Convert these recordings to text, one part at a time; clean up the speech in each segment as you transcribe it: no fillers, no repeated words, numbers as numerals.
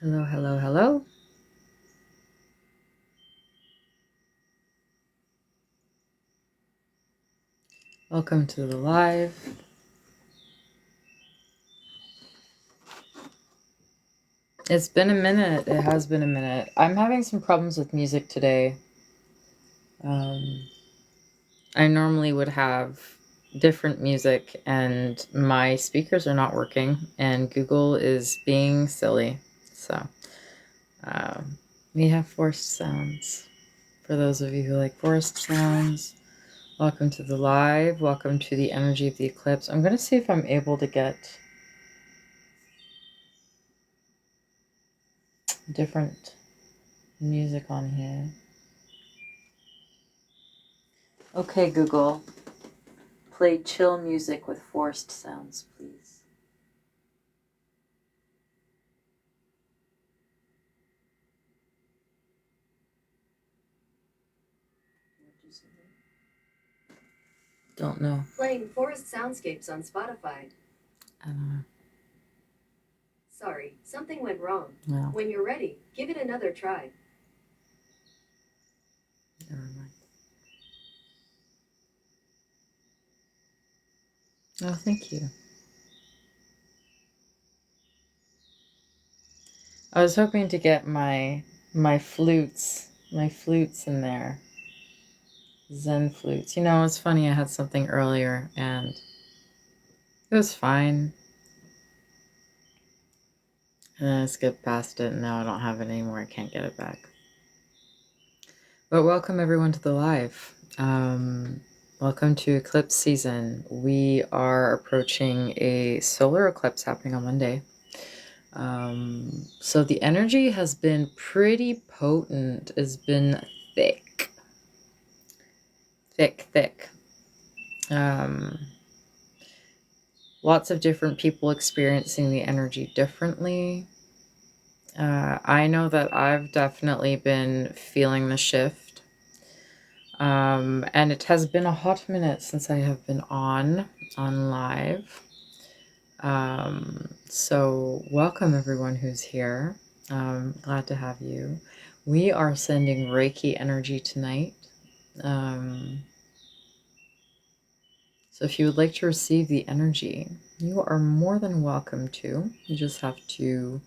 Hello, hello, hello. Welcome to the live. It's been a minute. It has been a minute. I'm having some problems with music today. I normally would have different music and my speakers are not working and Google is being silly. So we have forced sounds. For those of you who like forest sounds, welcome to the live. Welcome to the energy of the eclipse. I'm going to see if I'm able to get different music on here. Okay, Google, play chill music with forest sounds, please. Don't know. Playing forest soundscapes on Spotify. I don't know. Sorry, something went wrong. No. When you're ready, give it another try. Never mind. Oh, thank you. I was hoping to get my flutes in there. Zen flutes. You know, it's funny, I had something earlier and it was fine. And then I skipped past it and now I don't have it anymore. I can't get it back. But welcome everyone to the live. Welcome to eclipse season. We are approaching a solar eclipse happening on Monday. So the energy has been pretty potent. It's been thick. Lots of different people experiencing the energy differently. I know that I've definitely been feeling the shift. And it has been a hot minute since I have been on live. So welcome everyone who's here. Glad to have you. We are sending Reiki energy tonight. So if you would like to receive the energy, you are more than welcome to. You just have to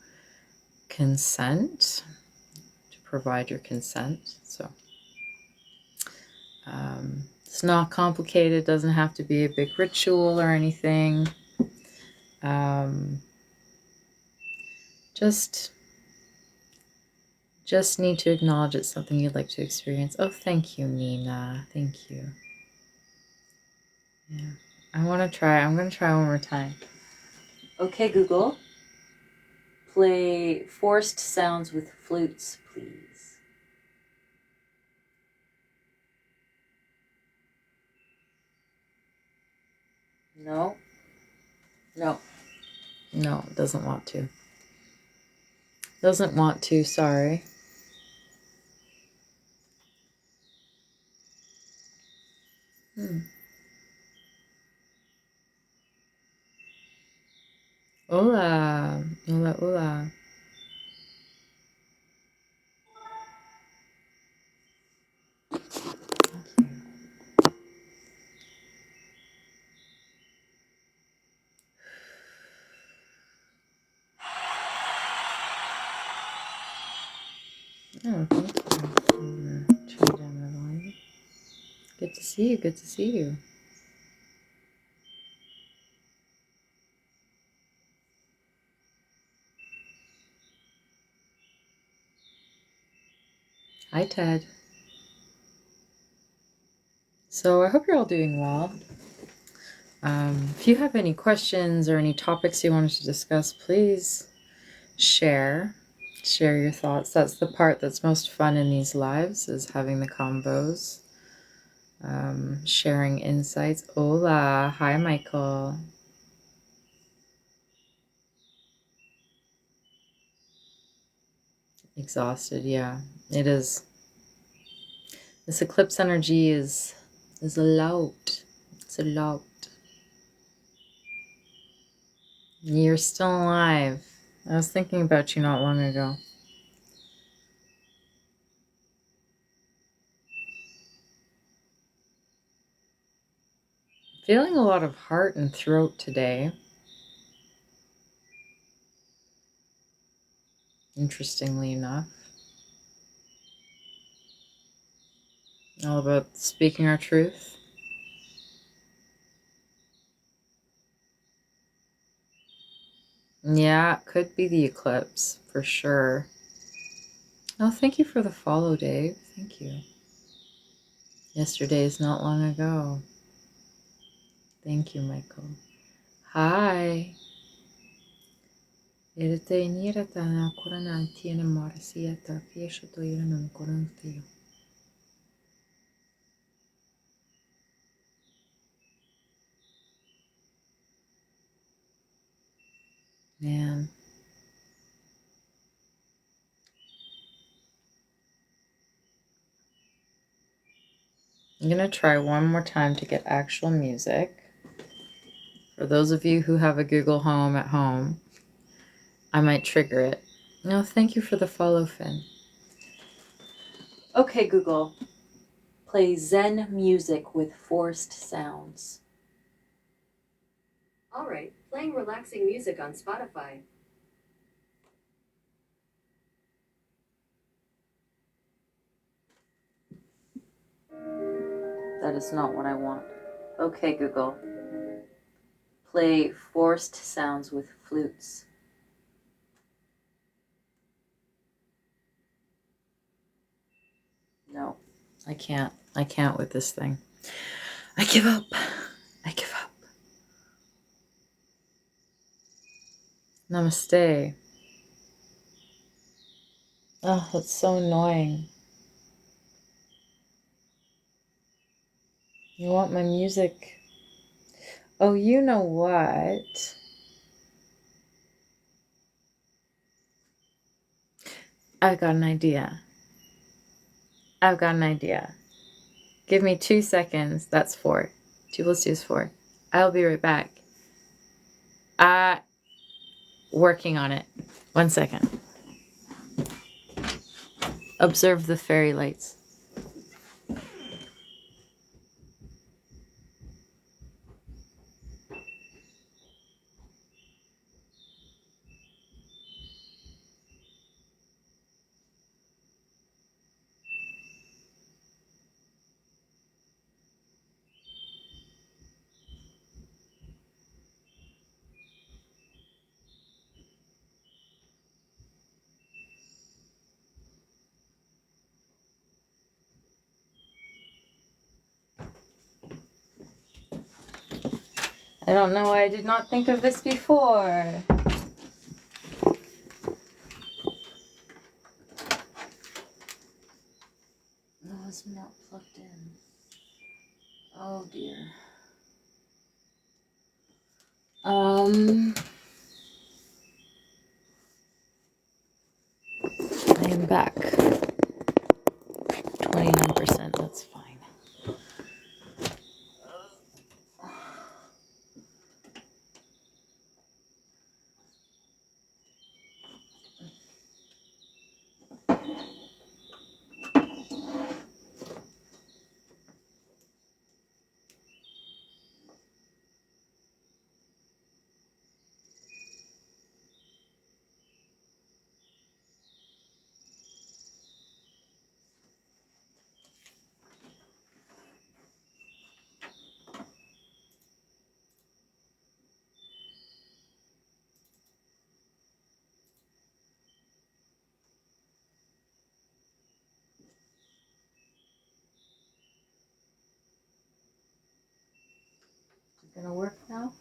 consent, to provide your consent. So it's not complicated. It doesn't have to be a big ritual or anything. Just need to acknowledge it's something you'd like to experience. Oh, thank you, Nina. Thank you. Yeah, I want to try. I'm going to try one more time. Okay, Google, play forest sounds with flutes, please. No, it doesn't want to. Doesn't want to, sorry. Hola, hola, hola. Oh, thank you. I'm gonna turn down the volume. Good to see you. Good to see you. Hi, Ted. So I hope you're all doing well. If you have any questions or any topics you wanted to discuss, please share your thoughts. That's the part that's most fun in these lives, is having the combos, sharing insights. Hola, hi Michael. Exhausted, yeah, it is. This eclipse energy is a lot. It's a lot. You're still alive. I was thinking about you not long ago. Feeling a lot of heart and throat today. Interestingly enough. All about speaking our truth. Yeah, it could be the eclipse for sure. Oh, thank you for the follow, Dave. Thank you. Yesterday is not long ago. Thank you, Michael. Hi. Man. I'm going to try one more time to get actual music. For those of you who have a Google Home at home, I might trigger it. No, thank you for the follow, Finn. Okay, Google. Play Zen music with forced sounds. All right, playing relaxing music on Spotify. That is not what I want. Okay, Google. Play forced sounds with flutes. No, I can't. I can't with this thing. I give up. I give up. Namaste. Oh, that's so annoying. You want my music? Oh, you know what? I've got an idea. I've got an idea. Give me 2 seconds. That's 4. 2 plus 2 is 4. I'll be right back. Working on it. 1 second. Observe the fairy lights. I don't know why I did not think of this before. No, it's not plugged in. Oh dear. I am back. 29%, that's fine. Is it gonna work now?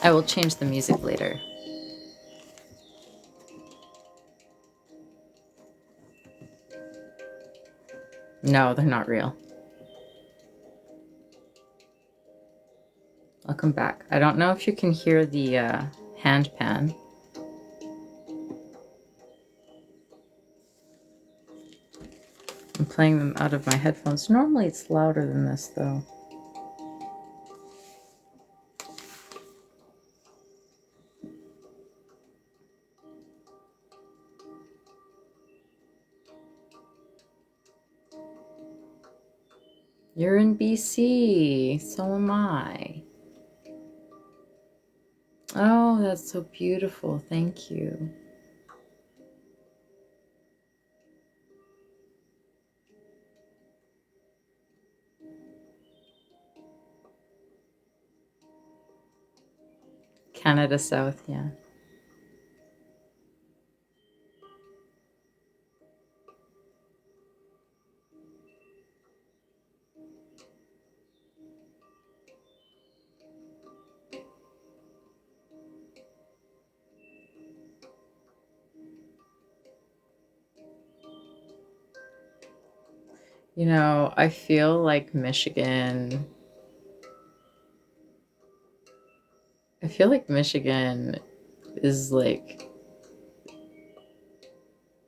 I will change the music later. No, they're not real. I'll come back. I don't know if you can hear the hand pan. I'm playing them out of my headphones. Normally it's louder than this though. You're in BC, so am I. Oh, that's so beautiful. Thank you. Canada South, yeah. You know, I feel like Michigan. I feel like Michigan is like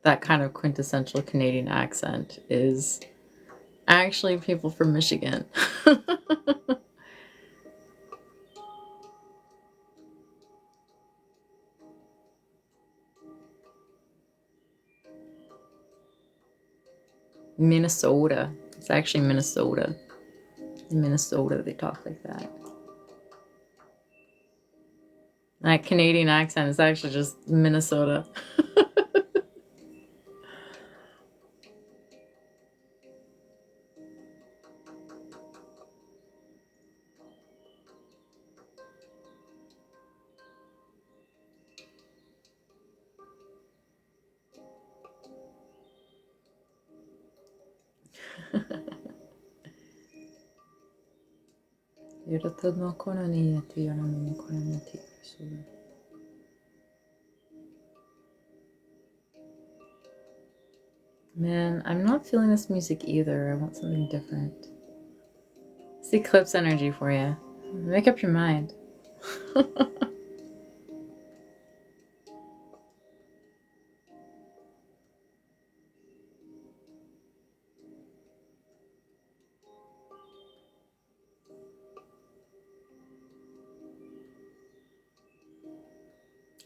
that kind of quintessential Canadian accent is actually people from Michigan. Minnesota. It's actually Minnesota. In Minnesota, they talk like that. That Canadian accent is actually just Minnesota. Man, I'm not feeling this music either. I want something different. It's eclipse energy for you. Make up your mind.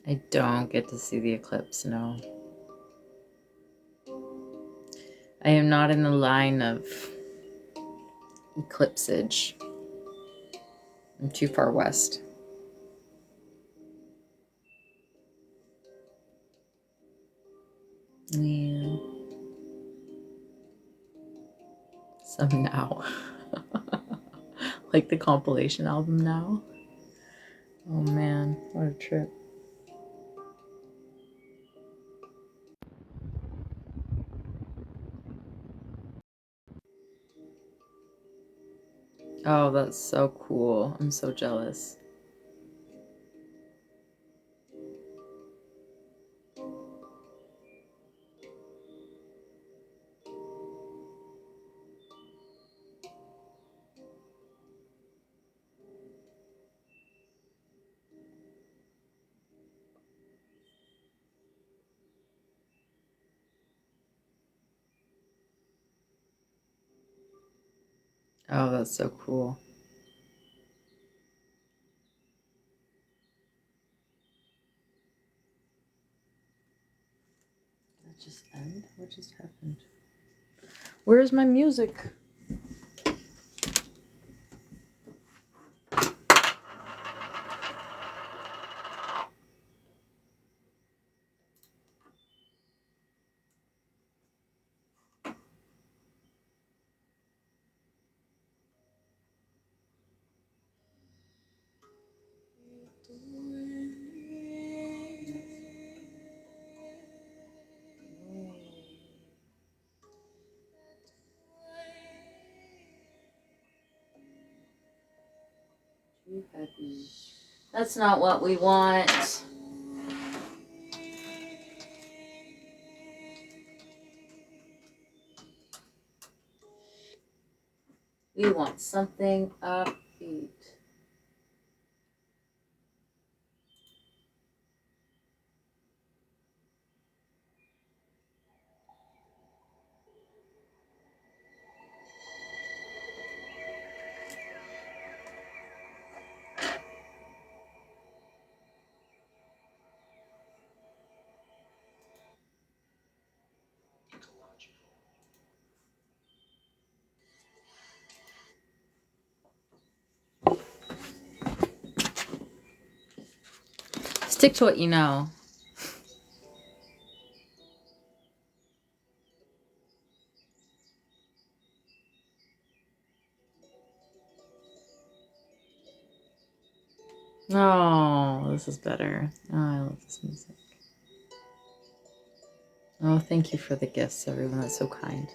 I don't get to see the eclipse, no. I am not in the line of eclipsage. I'm too far west. Yeah. Some now. Like the compilation album now. Oh man, what a trip. Oh, that's so cool. I'm so jealous. Oh, that's so cool. That just end? What just happened? Where's my music? Too heavy. That's not what we want. We want something upbeat. Stick to what you know. Oh, this is better. Oh, I love this music. Oh, thank you for the gifts, everyone. That's so kind.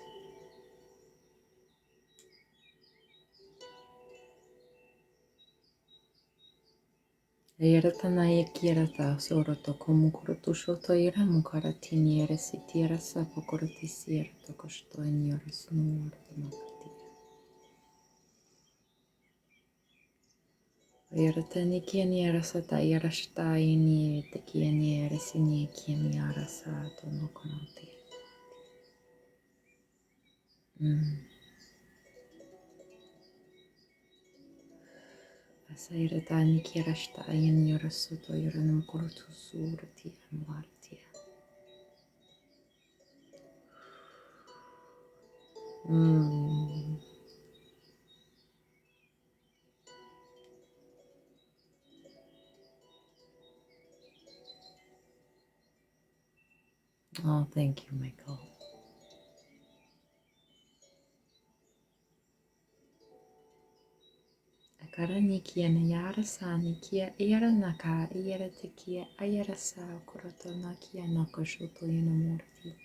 Ayaratanaya kirata soroto komukoroto shoto iramu karatini eresiti erasa pokorotisi erato kosto enyoras nuor makati. Ayaratani kiani erasata yarashta ini tekiani eresini kiani arasa tonokonoti. Asairatani kirashta ini yarasuto yaranum koroto surati amuartia. Oh, thank you, Michael. Akara nikia na yara sa nikia era naka era tekia ayara sa koroto nakia nako shoto morti.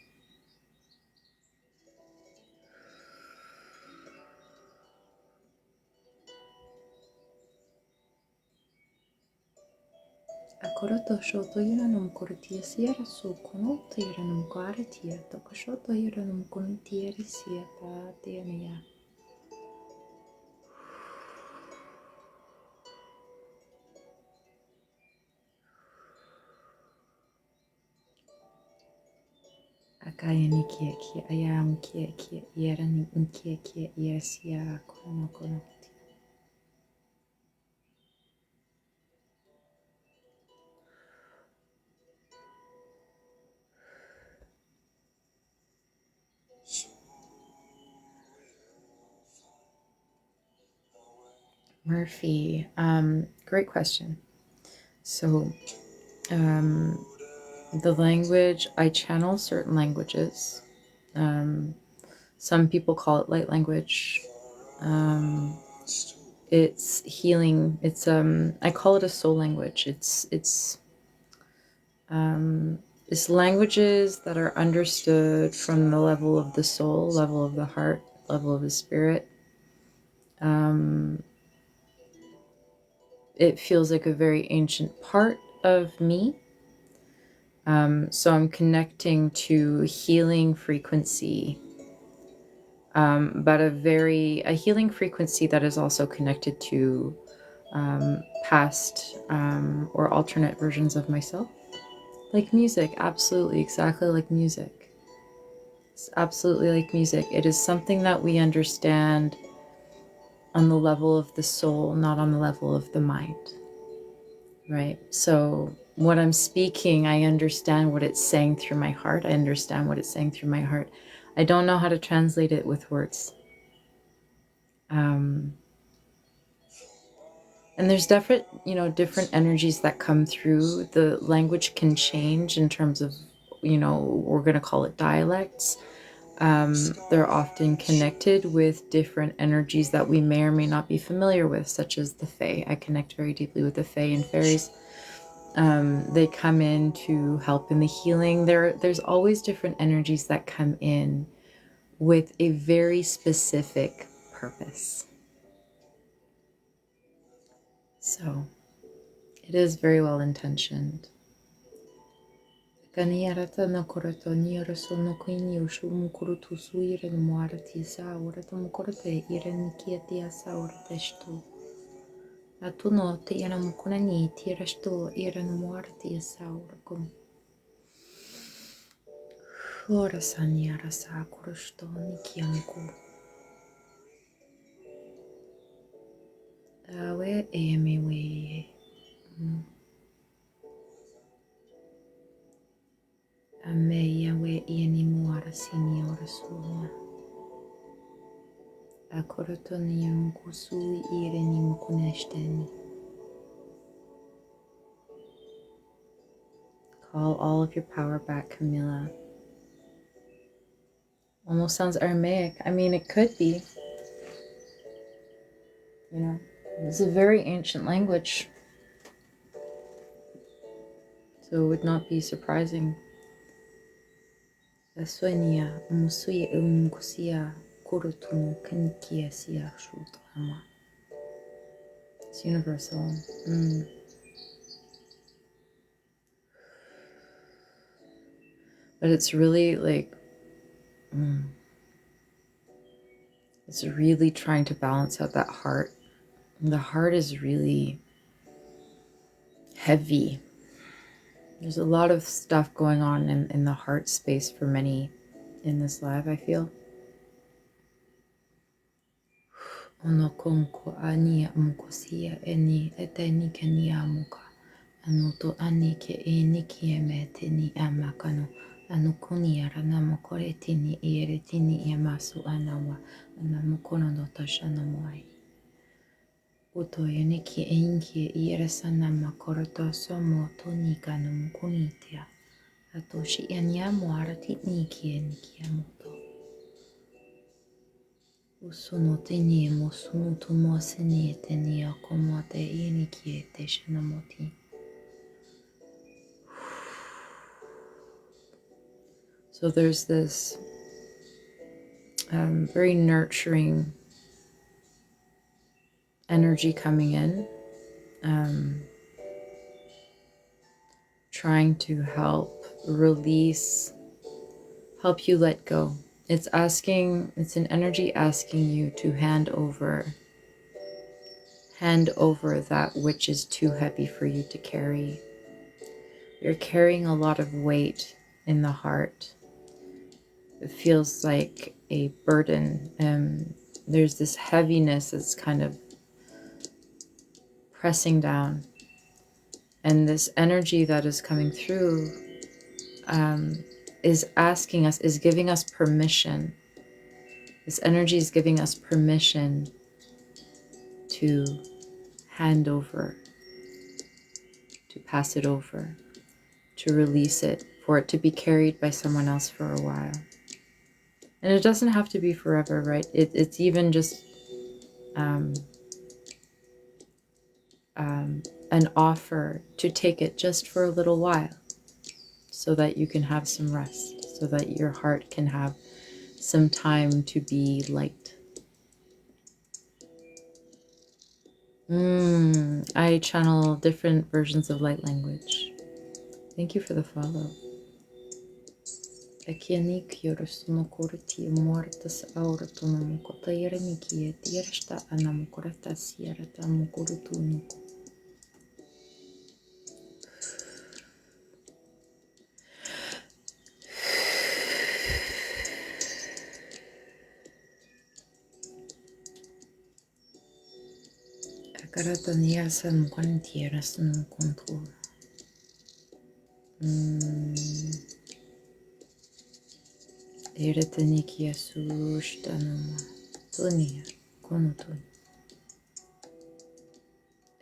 Akoroto shoto yaranum korotia siera so konoto yaranum karatia toko shoto yaranum konotia risia pa tiania. Akaya nikia kia ayam kia kia yera nikia kia yera sia kono konoti. Murphy, great question. So, the language, I channel certain languages. Some people call it light language. It's healing. It's I call it a soul language. It's languages that are understood from the level of the soul, level of the heart, level of the spirit. It feels like a very ancient part of me. So I'm connecting to healing frequency, but a healing frequency that is also connected to past or alternate versions of myself. Like music, absolutely, exactly like music. It's absolutely like music. It is something that we understand on the level of the soul, not on the level of the mind. Right? So what I'm speaking, I understand what it's saying through my heart. I understand what it's saying through my heart. I don't know how to translate it with words. And there's different energies that come through. The language can change in terms of, we're going to call it dialects. They're often connected with different energies that we may or may not be familiar with, such as the Fae. I connect very deeply with the Fae and fairies. They come in to help in the healing. There's always different energies that come in with a very specific purpose. So It is very well intentioned. Kaniarata no korato niara sono quini ushu mukurutu suire no muarati sa urata mukurate ire nikiatia sa urate stu. Atuno te ira mukunani tira stu ire no muarati sa urakum. Ora saniara sa kurusto nikiamku. Awe emewe. Ameya we ieni muara sini ora suna. Akorotoni mkusui ireni mkuneshteni. Call all of your power back, Camilla. Almost sounds Aramaic. I mean, it could be. You know, it's a very ancient language. So it would not be surprising. Asuenia musuye umkusia kurutumu kanikia siya shutama. It's universal. But it's really like, it's really trying to balance out that heart. And the heart is really heavy. There's a lot of stuff going on in the heart space for many in this live, I feel. Ono konko ani mkosia eni eteni kenia muka. Anoto ani ke eni kieme teni amakano. Anukuni arana mokore tini ere tini yamasu anawa. Anamukono no tashana moai. Uto yene ki enki ere sana makoroto somo toni kano mukunitia. Atoshi anyamu arati niki enikiamoto. Usono teni emosuno tomo seni teni akomote eniki te shanamoti. So there's this very nurturing energy coming in, trying to help release, help you let go. It's an energy asking you to hand over that which is too heavy for you to carry. You're carrying a lot of weight in the heart. It feels like a burden. There's this heaviness that's kind of pressing down. And this energy that is coming through is giving us permission. This energy is giving us permission to hand over, to pass it over, to release it, for it to be carried by someone else for a while. And it doesn't have to be forever, right? It's even just an offer to take it just for a little while so that you can have some rest, so that your heart can have some time to be light. I channel different versions of light language. Thank you for the follow. Akiani kiorosuno korti mortas auratono kota yerenikie tiersta anamukorata sierata mukurutunuko. Akaratania san quantieras no contour. Eretenikia sushtanoma tonia konotoni.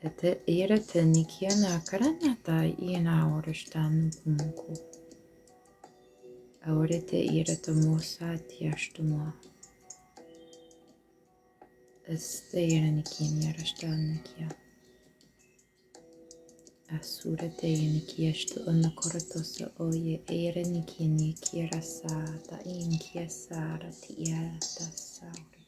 Ete eretenikia na karanata iena orestanu kumko. Aurete iretamosa tiashtuma. Este erenikin yarashtanikia. Asurete yenikieshtu onakoratosa oye erenikin kirasa ta inkiesara tiata sauri.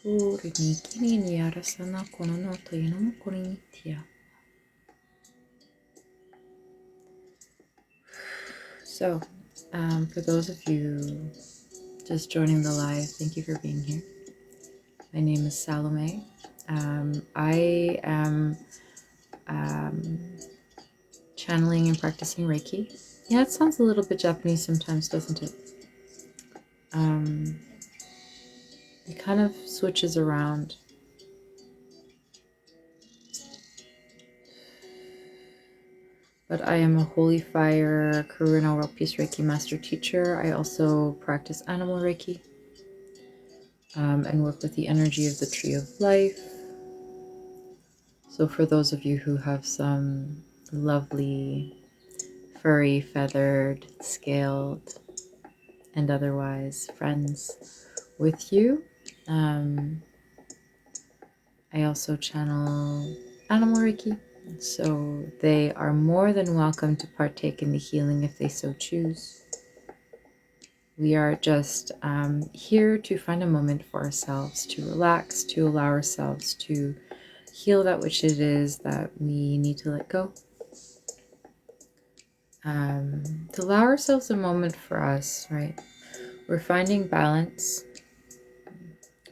So, for those of you just joining the live, thank you for being here. My name is Salome. I am channeling and practicing Reiki. Yeah, it sounds a little bit Japanese sometimes, doesn't it? It kind of switches around. But I am a Holy Fire Karuna World Peace Reiki Master Teacher. I also practice Animal Reiki and work with the energy of the Tree of Life. So for those of you who have some lovely, furry, feathered, scaled, and otherwise friends with you, I also channel Animal Reiki. So they are more than welcome to partake in the healing if they so choose. We are just here to find a moment for ourselves, to relax, to allow ourselves to heal that which it is that we need to let go. To allow ourselves a moment for us, right? We're finding balance.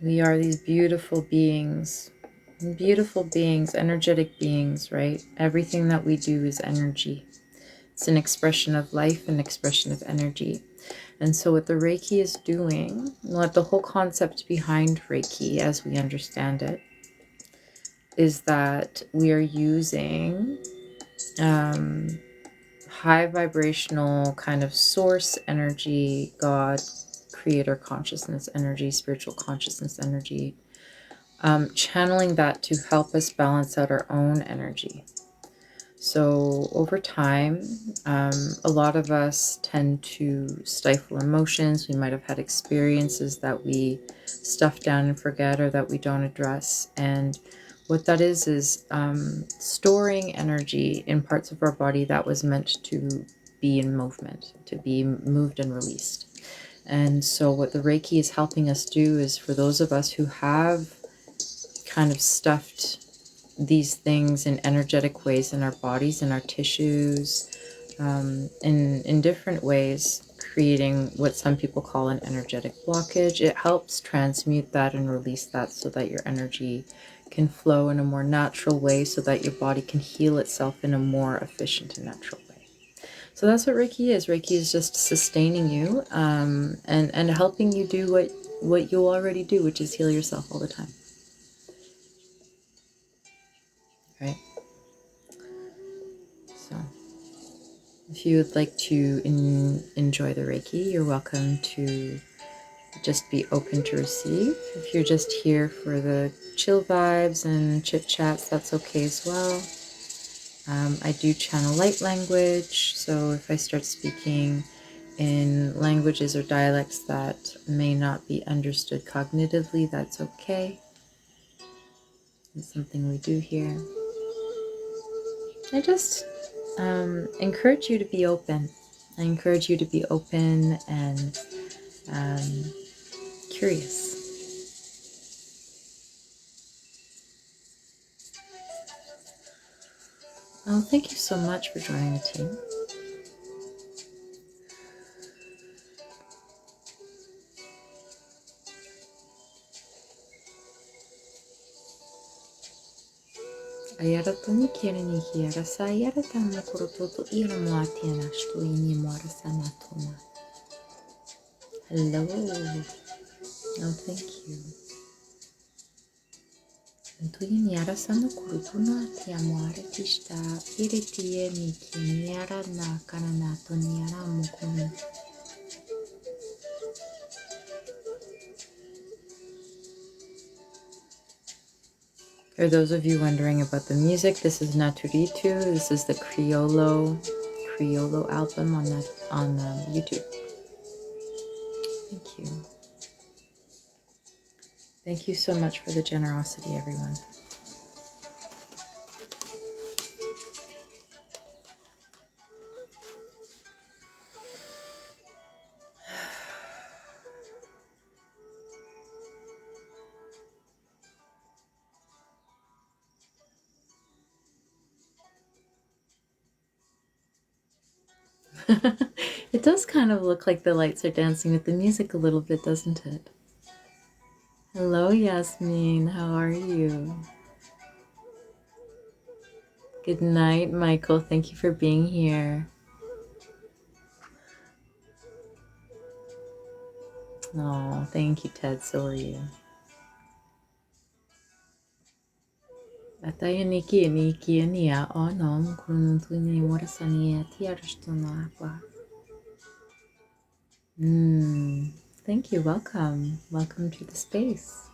We are these beautiful beings, energetic beings, right? Everything that we do is energy. It's an expression of life, an expression of energy. And so what the Reiki is doing, what the whole concept behind Reiki as we understand it, is that we are using high vibrational kind of source energy, God, creator consciousness energy, spiritual consciousness energy, channeling that to help us balance out our own energy. So over time, a lot of us tend to stifle emotions. We might have had experiences that we stuff down and forget, or that we don't address. And what that is storing energy in parts of our body that was meant to be in movement, to be moved and released. And so what the Reiki is helping us do is, for those of us who have kind of stuffed these things in energetic ways in our bodies, in our tissues, in different ways, creating what some people call an energetic blockage. It helps transmute that and release that so that your energy can flow in a more natural way, so that your body can heal itself in a more efficient and natural way. So that's what Reiki is. Reiki is just sustaining you and helping you do what you already do, which is heal yourself all the time. Right? So if you would like to enjoy the Reiki, you're welcome to just be open to receive. If you're just here for the chill vibes and chit chats, that's okay as well. I do channel light language, so if I start speaking in languages or dialects that may not be understood cognitively, that's okay. It's something we do here. I just encourage you to be open. I encourage you to be open and curious. Oh, thank you so much for joining the team. Ayara toni kere ni hiara sa ayara tamo korototo ira moatiana shto ini moara sanatoma. Hello. Oh, thank you. Antoya niara sana korotono atia moara tishta ire tie ni ki niara na kananato niara mokomi. For those of you wondering about the music, this is Naturitu. This is the Criollo album on YouTube. Thank you. Thank you so much for the generosity, everyone. It does kind of look like the lights are dancing with the music a little bit, doesn't it? Hello, Yasmin. How are you? Good night, Michael. Thank you for being here. Oh, thank you, Ted. So are you. Ataya Niki Nia Onom Kununtuni Morasania Tiarstona. Thank you. Welcome. Welcome to the space.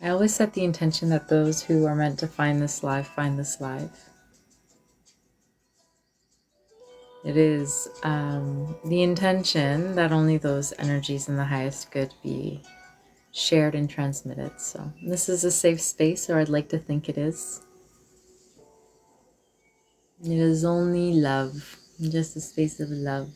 I always set the intention that those who are meant to find this live find this live. It is the intention that only those energies in the highest good be shared and transmitted. So this is a safe space, or I'd like to think it is. It is only love, just a space of love.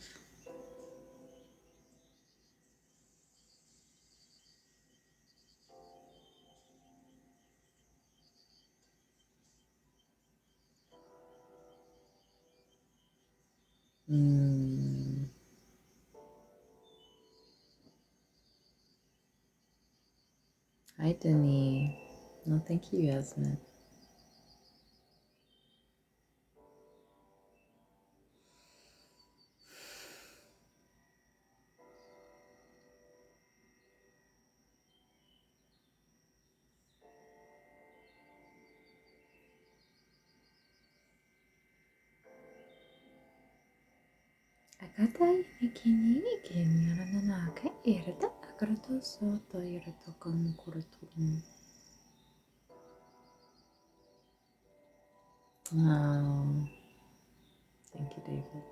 Hi, Denise. No, thank you, Yasmin. Akatai nikini nikini ananaka irata akarato soto irato kamukurutum. Oh, thank you, David.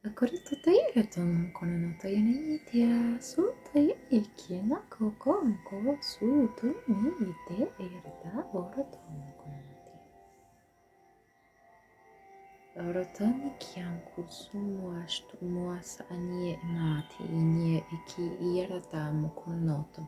Akarato tairatum konano tayani tia sutay ikina kokon ko sutu ni ite irata oratom konanati. Oratani kianku sumuashtu muasa anie mati inie iki irata mukonoto.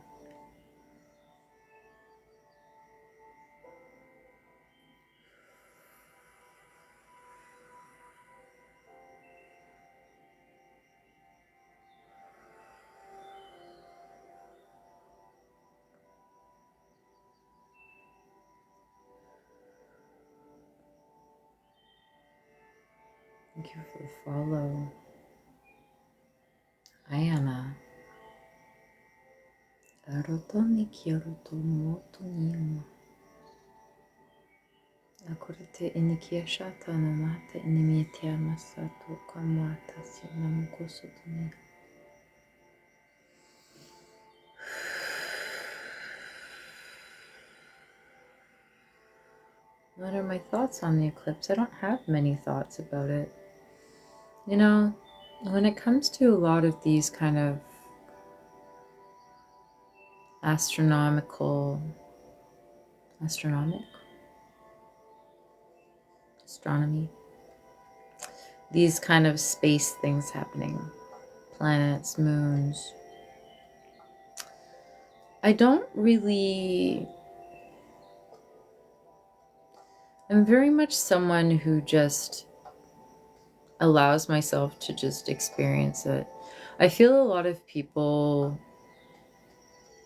Thank you for the follow. Ayana. Arotoni kiaroto moto niuma. Akorete inikia shata no mata inimiatia masato kamata si namukosotomi. What are my thoughts on the eclipse? I don't have many thoughts about it. You know, when it comes to a lot of these kind of astronomy, these kind of space things happening, planets, moons, I'm very much someone who just allows myself to just experience it. I feel a lot of people,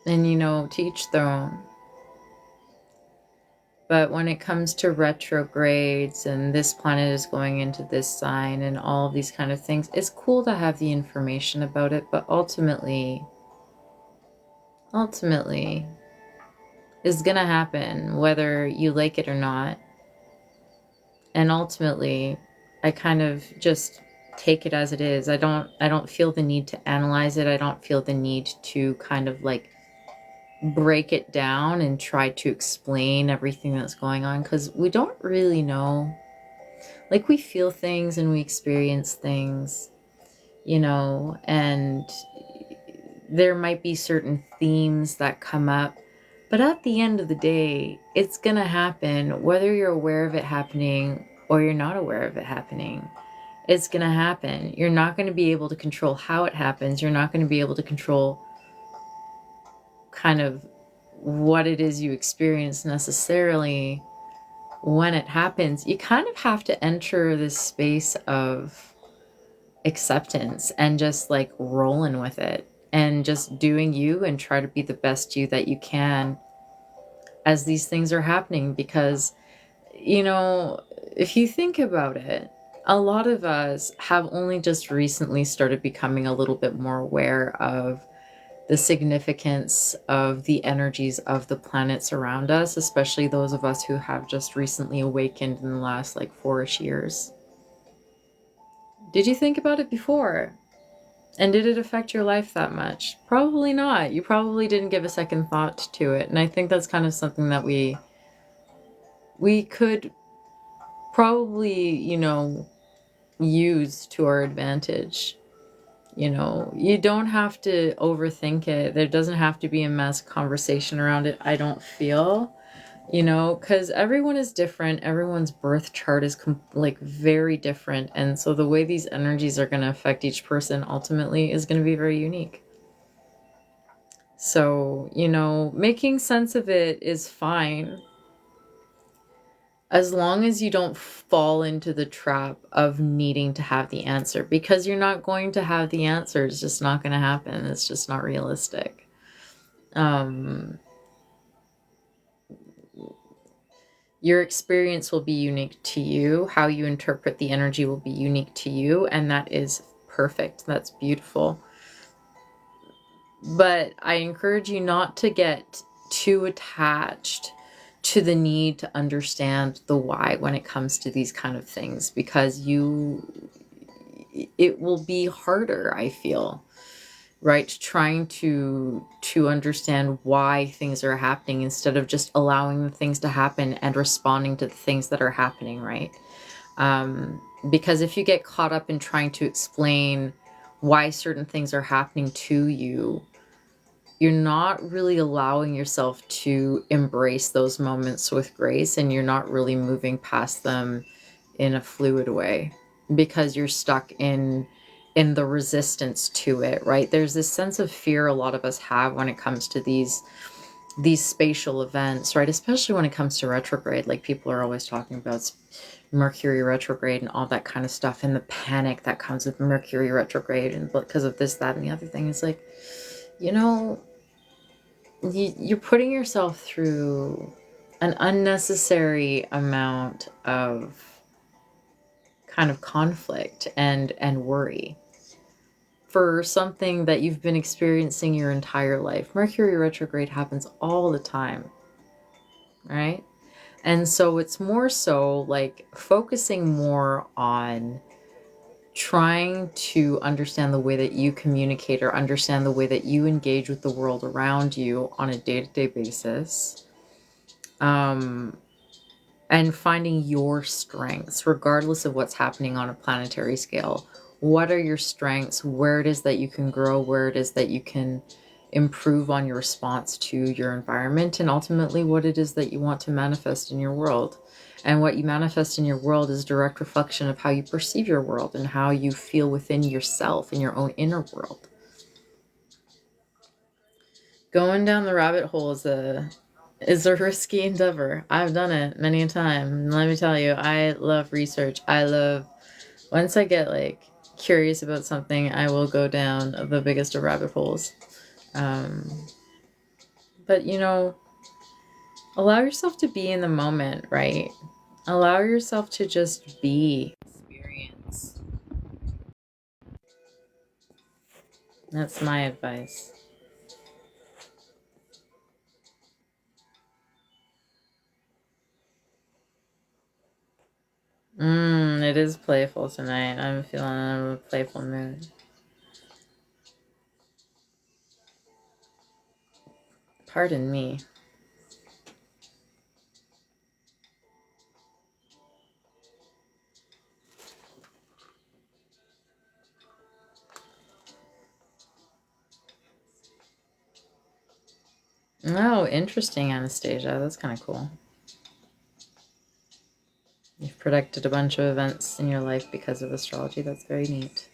and to each their own, but when it comes to retrogrades and this planet is going into this sign and all of these kind of things, it's cool to have the information about it, but ultimately is gonna happen whether you like it or not. And ultimately I kind of just take it as it is. I don't feel the need to analyze it. I don't feel the need to kind of like break it down and try to explain everything that's going on, because we don't really know. Like, we feel things and we experience things, and there might be certain themes that come up, but at the end of the day, it's gonna happen whether you're aware of it happening or you're not aware of it happening. It's gonna happen. You're not gonna be able to control how it happens. You're not gonna be able to control kind of what it is you experience necessarily, when it happens, you kind of have to enter this space of acceptance and just like rolling with it and just doing you and try to be the best you that you can as these things are happening. Because, you know, if you think about it, a lot of us have only just recently started becoming a little bit more aware of the significance of the energies of the planets around us, especially those of us who have just recently awakened in the last like 4-ish years. Did you think about it before? And did it affect your life that much? Probably not. You probably didn't give a second thought to it. And I think that's kind of something that we could probably, use to our advantage. You don't have to overthink it. There doesn't have to be a mass conversation around it, I don't feel. Because everyone is different. Everyone's birth chart is like very different. And so the way these energies are going to affect each person ultimately is going to be very unique. So, making sense of it is fine as long as you don't fall into the trap of needing to have the answer, because you're not going to have the answer. It's just not going to happen. It's just not realistic. Your experience will be unique to you. How you interpret the energy will be unique to you. And that is perfect. That's beautiful. But I encourage you not to get too attached to the need to understand the why when it comes to these kind of things, because it will be harder, I feel, right? Trying to understand why things are happening instead of just allowing the things to happen and responding to the things that are happening, right? Because if you get caught up in trying to explain why certain things are happening to you, you're not really allowing yourself to embrace those moments with grace, and you're not really moving past them in a fluid way, because you're stuck in the resistance to it, right? There's this sense of fear a lot of us have when it comes to these spatial events, right? Especially when it comes to retrograde. Like, people are always talking about Mercury retrograde and all that kind of stuff, and the panic that comes with Mercury retrograde and because of this, that, and the other thing. Is like, you're putting yourself through an unnecessary amount of kind of conflict and worry for something that you've been experiencing your entire life. Mercury retrograde happens all the time, right? And so it's more so like focusing more on trying to understand the way that you communicate, or understand the way that you engage with the world around you on a day-to-day basis, and finding your strengths regardless of what's happening on a planetary scale. What are your strengths? Where it is that you can grow, where it is that you can improve on your response to your environment, and ultimately what it is that you want to manifest in your world. And what you manifest in your world is a direct reflection of how you perceive your world and how you feel within yourself, in your own inner world. Going down the rabbit hole is a risky endeavor. I've done it many a time. Let me tell you, I love research. Once I get like curious about something, I will go down the biggest of rabbit holes. But allow yourself to be in the moment, right? Allow yourself to just be. Experience. That's my advice. It is playful tonight. I'm feeling a playful mood. Pardon me. Oh, interesting, Anastasia. That's kind of cool. You've predicted a bunch of events in your life because of astrology. That's very neat.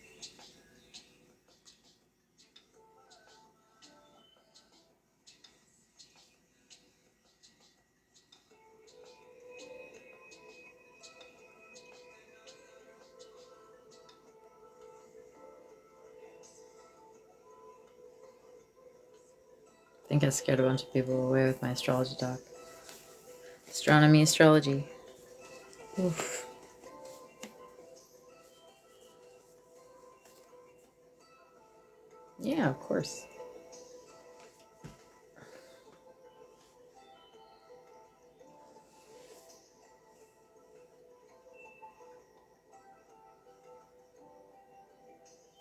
I think I scared a bunch of people away with my astrology talk. Astronomy, astrology. Oof. Yeah, of course.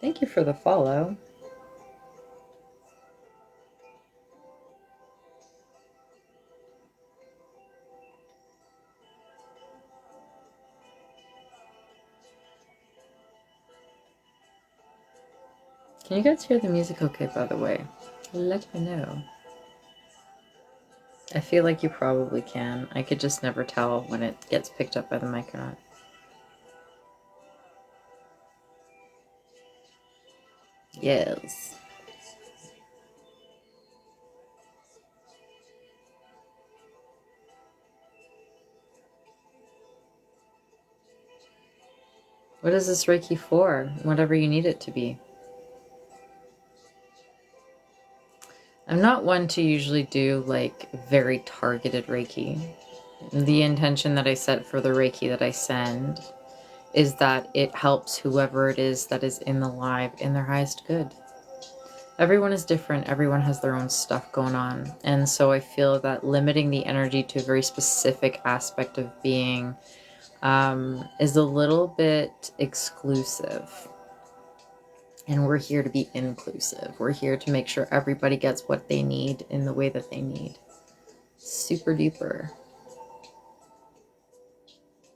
Thank you for the follow. Can you guys hear the music okay, by the way? Let me know. I feel like you probably can. I could just never tell when it gets picked up by the mic or not. Yes. What is this Reiki for? Whatever you need it to be. I'm not one to usually do like very targeted Reiki. The intention that I set for the Reiki that I send is that it helps whoever it is that is in the live in their highest good. Everyone is different. Everyone has their own stuff going on. And so I feel that limiting the energy to a very specific aspect of being is a little bit exclusive. And we're here to be inclusive. We're here to make sure everybody gets what they need in the way that they need. Super duper.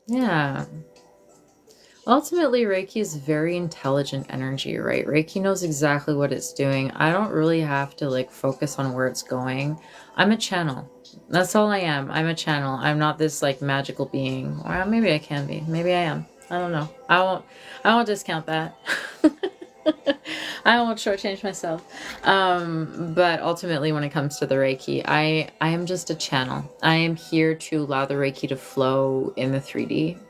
Yeah. Ultimately, Reiki is very intelligent energy, right? Reiki knows exactly what it's doing. I don't really have to like focus on where it's going. I'm a channel. That's all I am. I'm a channel. I'm not this like magical being. Or maybe I can be. Maybe I am. I don't know. I won't discount that. I won't shortchange myself. But ultimately when it comes to the Reiki, I am just a channel. I am here to allow the Reiki to flow in the 3D.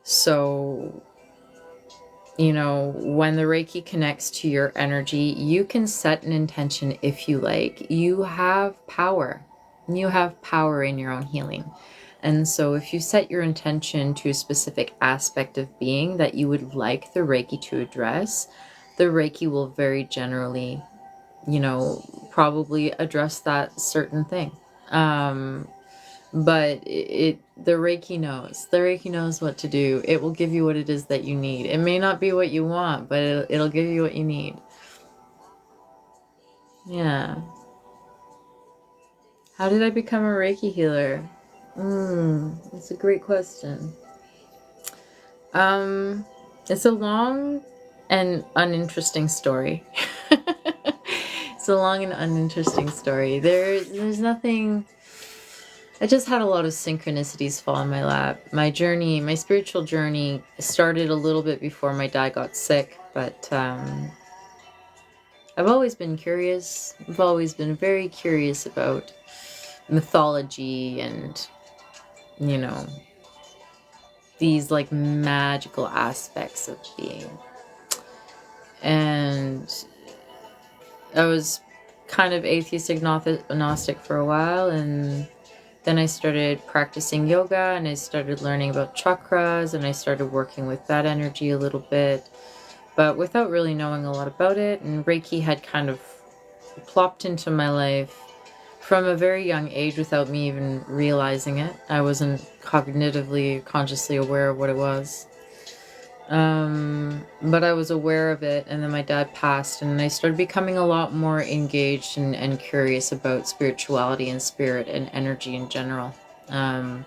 So, you know, when the Reiki connects to your energy, you can set an intention if you like. You have power. You have power in your own healing. And so if you set your intention to a specific aspect of being that you would like the Reiki to address, the Reiki will very generally, you know, probably address that certain thing. But the Reiki knows. The Reiki knows what to do. It will give you what it is that you need. It may not be what you want, but it'll give you what you need. Yeah. How did I become a Reiki healer? That's a great question. It's a long and uninteresting story. It's a long and uninteresting story. There's nothing. I just had a lot of synchronicities fall in my lap. My journey, my spiritual journey, started a little bit before my dad got sick, but I've always been curious. I've always been very curious about mythology and, you know, these like magical aspects of being. And I was kind of atheist agnostic for a while, and then I started practicing yoga and I started learning about chakras and I started working with that energy a little bit, but without really knowing a lot about it. And Reiki had kind of plopped into my life from a very young age without me even realizing it. I wasn't cognitively, consciously aware of what it was. But I was aware of it, and then my dad passed, and I started becoming a lot more engaged and curious about spirituality and spirit and energy in general. Kind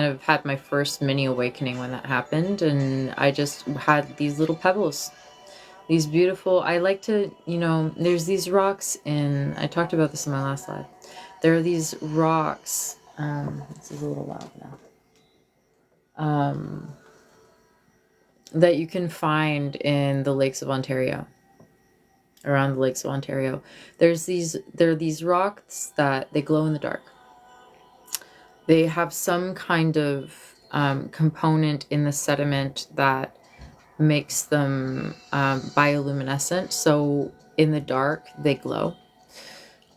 of had my first mini awakening when that happened, and I just had these little pebbles, these beautiful, I like to, you know, there's these rocks I talked about this in my last live. There are these rocks, this is a little loud now, that you can find in the lakes of Ontario, around the lakes of Ontario. There are these rocks that they glow in the dark. They have some kind of component in the sediment that makes them bioluminescent. So in the dark, they glow.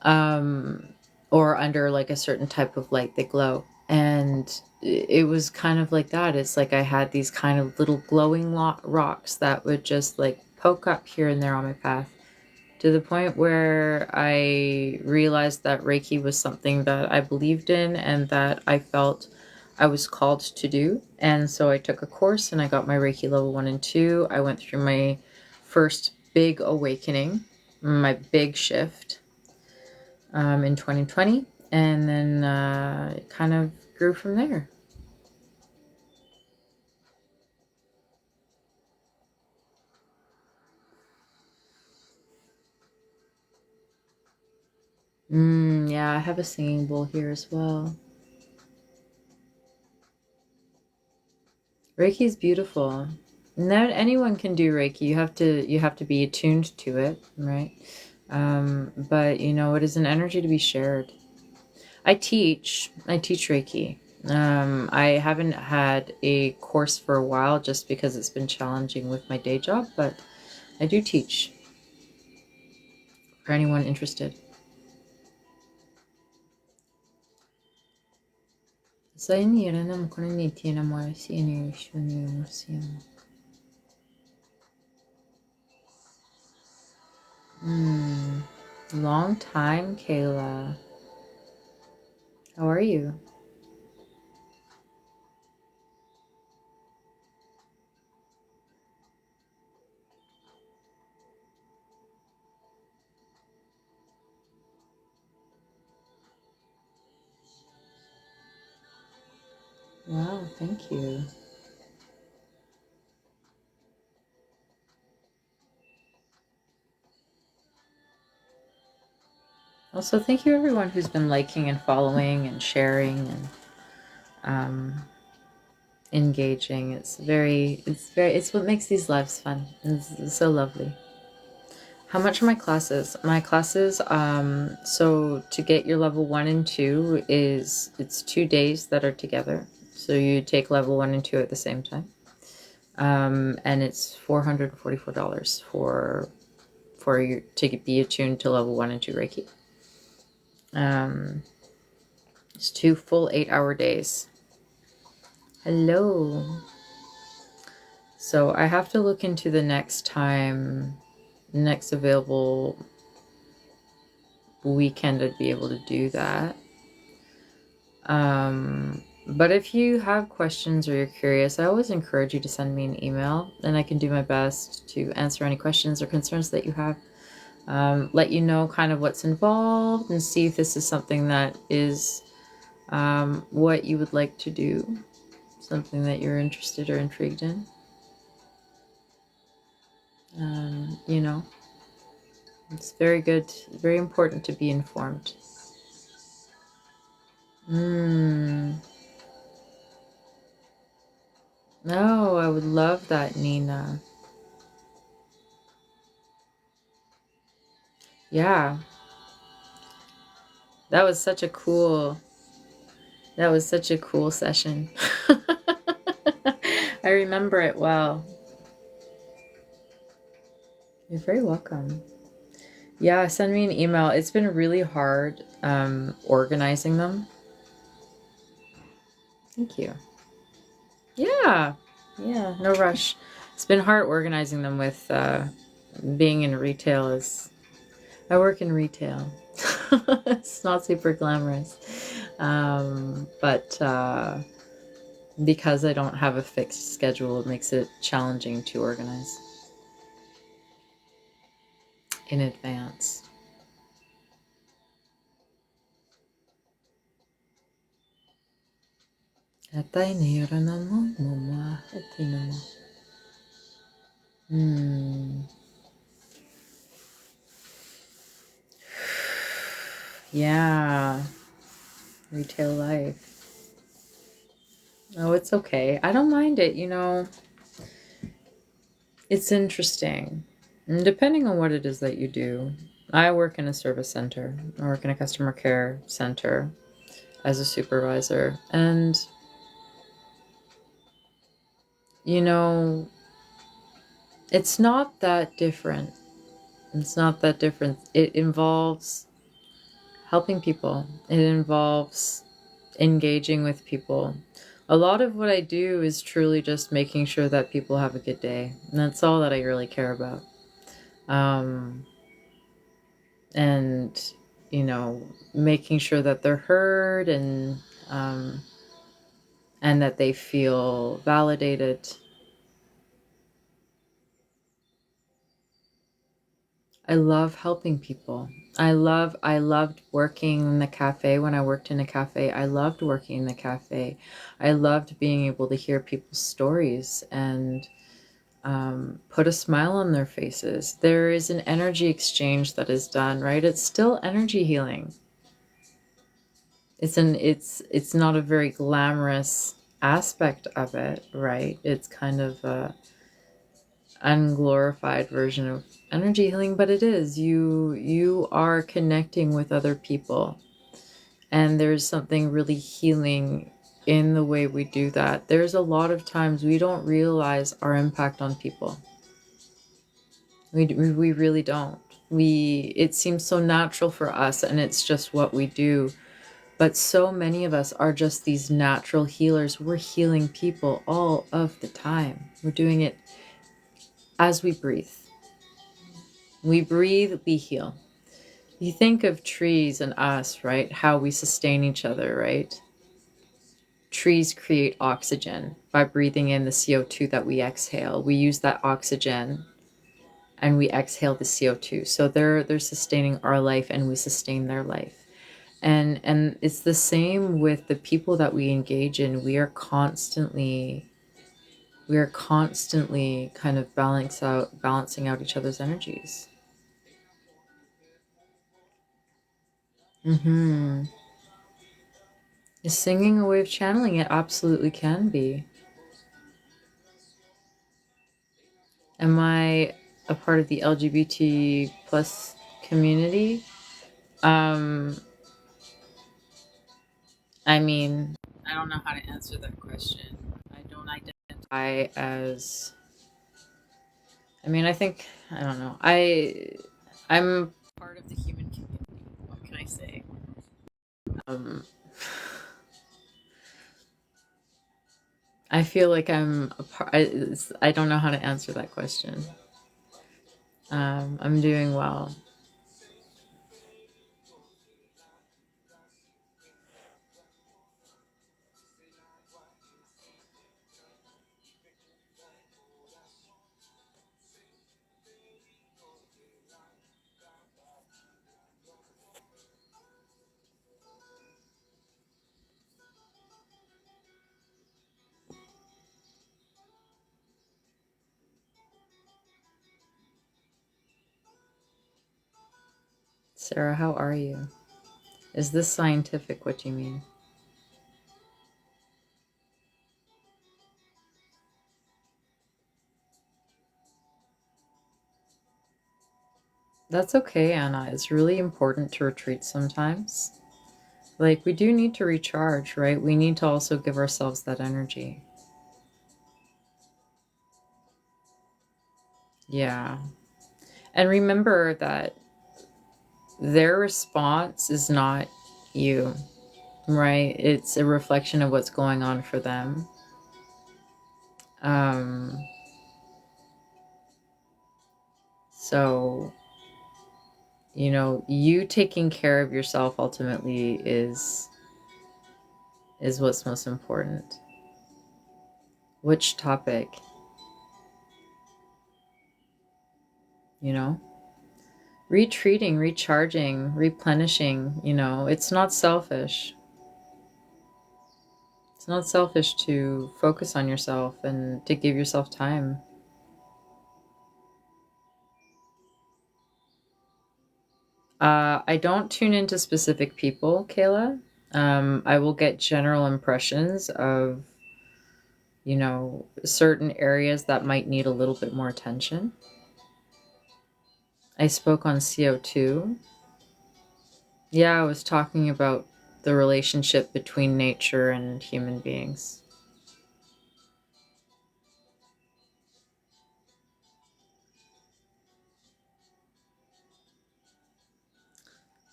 Um, or under like a certain type of light, they glow. And it was kind of like that. It's like I had these kind of little glowing rocks that would just like poke up here and there on my path, to the point where I realized that Reiki was something that I believed in and that I felt I was called to do. And so I took a course and I got my Reiki level 1 and 2. I went through my first big awakening, my big shift, in 2020. And then it kind of grew from there. Yeah, I have a singing bowl here as well. Reiki is beautiful. Not anyone can do Reiki. You have to be attuned to it, right? But you know, it is an energy to be shared. I teach Reiki. I haven't had a course for a while just because it's been challenging with my day job, but I do teach for anyone interested. Hmm. Long time, Kayla. How are you? Wow, thank you. Also, thank you everyone who's been liking and following and sharing and um, engaging. It's what makes these lives fun. It's so lovely. How much are my classes? My classes, so to get your level 1 and 2 it's 2 days that are together. So you take level 1 and 2 at the same time. And it's $444 for you to be attuned to level 1 and 2 Reiki. It's 2 full 8-hour days. Hello. So I have to look into the next available weekend I'd be able to do that. But if you have questions or you're curious, I always encourage you to send me an email and I can do my best to answer any questions or concerns that you have. Let you know kind of what's involved and see if this is something that is what you would like to do, something that you're interested or intrigued in. You know, it's very good, very important to be informed. No, I would love that, Nina. Yeah, that was such a cool, that was such a cool session. I remember it well. You're very welcome. Yeah, send me an email. It's been really hard organizing them. Thank you. Yeah, yeah, no rush. It's been hard organizing them with being in retail. Is I work in retail. It's not super glamorous, but because I don't have a fixed schedule, it makes it challenging to organize in advance. Hmm. Yeah, retail life. Oh, it's okay. I don't mind it, you know. It's interesting. And depending on what it is that you do. I work in a service center. I work in a customer care center as a supervisor. And, you know, It's not that different. It's not that different. It involves helping people, it involves engaging with people. A lot of what I do is truly just making sure that people have a good day. And that's all that I really care about. Um, and, you know, making sure that they're heard um, and that they feel validated. I love helping people. I loved working in the cafe when I worked in a cafe. I loved working in the cafe. I loved being able to hear people's stories and put a smile on their faces. There is an energy exchange that is done, right? It's still energy healing. It's not a very glamorous aspect of it, right? It's kind of a unglorified version of energy healing, but it is. You are connecting with other people, and there's something really healing in the way we do that. There's a lot of times we don't realize our impact on people. We really don't. It seems so natural for us, and it's just what we do. But so many of us are just these natural healers. We're healing people all of the time. We're doing it as we breathe. We breathe, we heal. You think of trees and us, right? How we sustain each other, right? Trees create oxygen by breathing in the CO2 that we exhale. We use that oxygen and we exhale the CO2. So they're sustaining our life and we sustain their life. And it's the same with the people that we engage in. We are constantly kind of balancing out each other's energies. Mm-hmm. Is singing a way of channeling? It absolutely can be. Am I a part of the LGBT plus community? Um, I mean, I don't know how to answer that question. I don't identify as. I mean, I don't know. I'm part of the human community. What can I say? Um, I feel like I'm a part. I don't know how to answer that question. I'm doing well. Sarah, how are you? Is this scientific? What do you mean? That's okay, Anna. It's really important to retreat sometimes. Like, we do need to recharge, right? We need to also give ourselves that energy. Yeah. And remember that their response is not you, right? It's a reflection of what's going on for them. Um, so, you taking care of yourself ultimately is what's most important. Which topic, you know? Retreating, recharging, replenishing, it's not selfish. It's not selfish to focus on yourself and to give yourself time. I don't tune into specific people, Kayla. I will get general impressions of, certain areas that might need a little bit more attention. I spoke on CO2. Yeah, I was talking about the relationship between nature and human beings.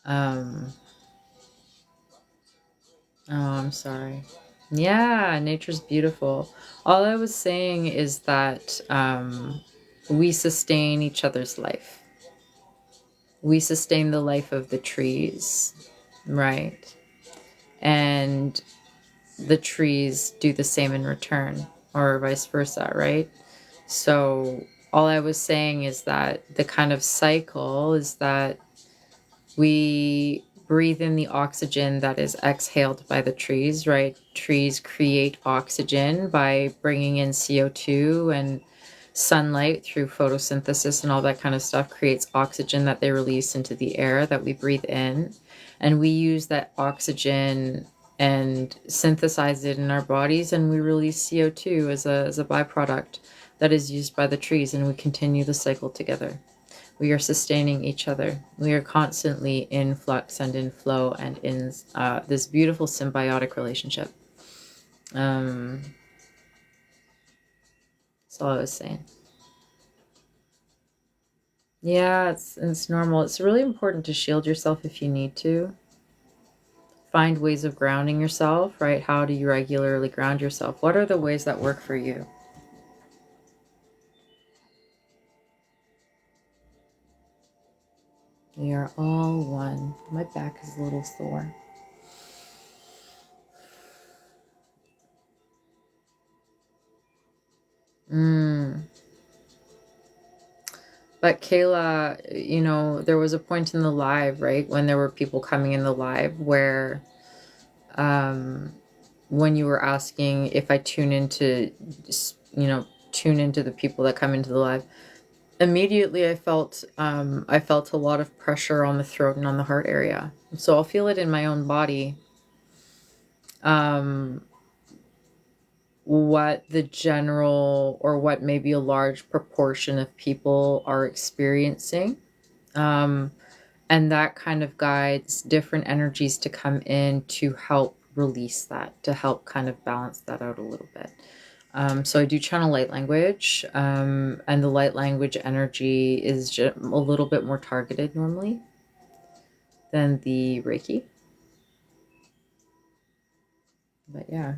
Um, oh, I'm sorry. Yeah, nature's beautiful. All I was saying is that we sustain each other's life. We sustain the life of the trees, right? And the trees do the same in return, or vice versa, right? So all I was saying is that the kind of cycle is that we breathe in the oxygen that is exhaled by the trees, right? Trees create oxygen by bringing in CO2, and sunlight through photosynthesis and all that kind of stuff creates oxygen that they release into the air that we breathe in. And we use that oxygen and synthesize it in our bodies, and we release CO2 as a byproduct that is used by the trees, and we continue the cycle together. We are sustaining each other. We are constantly in flux and in flow and in this beautiful symbiotic relationship. That's all I was saying. Yeah, it's normal. It's really important to shield yourself if you need to. Find ways of grounding yourself, right? How do you regularly ground yourself? What are the ways that work for you? We are all one. My back is a little sore. But Kayla, there was a point in the live, right, when there were people coming in the live where when you were asking if I tune into the people that come into the live, immediately I felt a lot of pressure on the throat and on the heart area. So I'll feel it in my own body. What the general, or what maybe a large proportion of people are experiencing. And that kind of guides different energies to come in to help release that, to help kind of balance that out a little bit. So I do channel light language, and the light language energy is just a little bit more targeted normally than the Reiki. But yeah.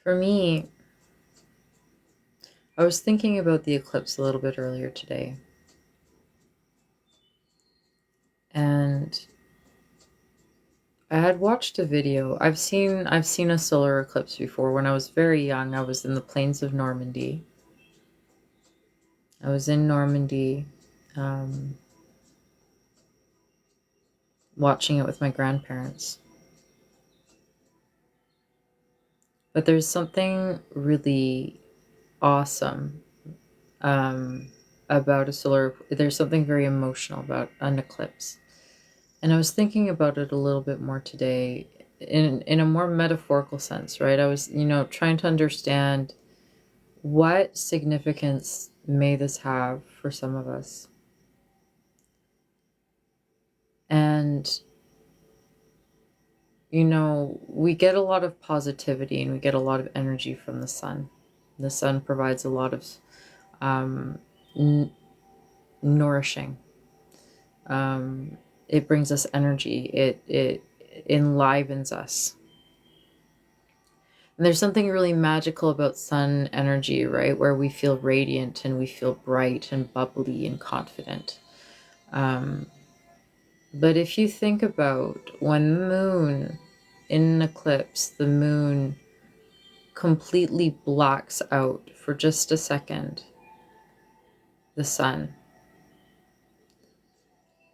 For me, I was thinking about the eclipse a little bit earlier today. And I had watched a video. I've seen a solar eclipse before. When I was very young, I was in the plains of Normandy. I was in Normandy, um, watching it with my grandparents. But there's something really awesome, um, about a solar. There's something very emotional about an eclipse, and I was thinking about it a little bit more today, in a more metaphorical sense, right? I was, trying to understand what significance may this have for some of us, and we get a lot of positivity and we get a lot of energy from the sun. The sun provides a lot of um, n- nourishing. It brings us energy. It enlivens us. And there's something really magical about sun energy, right? Where we feel radiant and we feel bright and bubbly and confident. Um, but if you think about when the moon, in an eclipse, the moon completely blocks out for just a second the sun.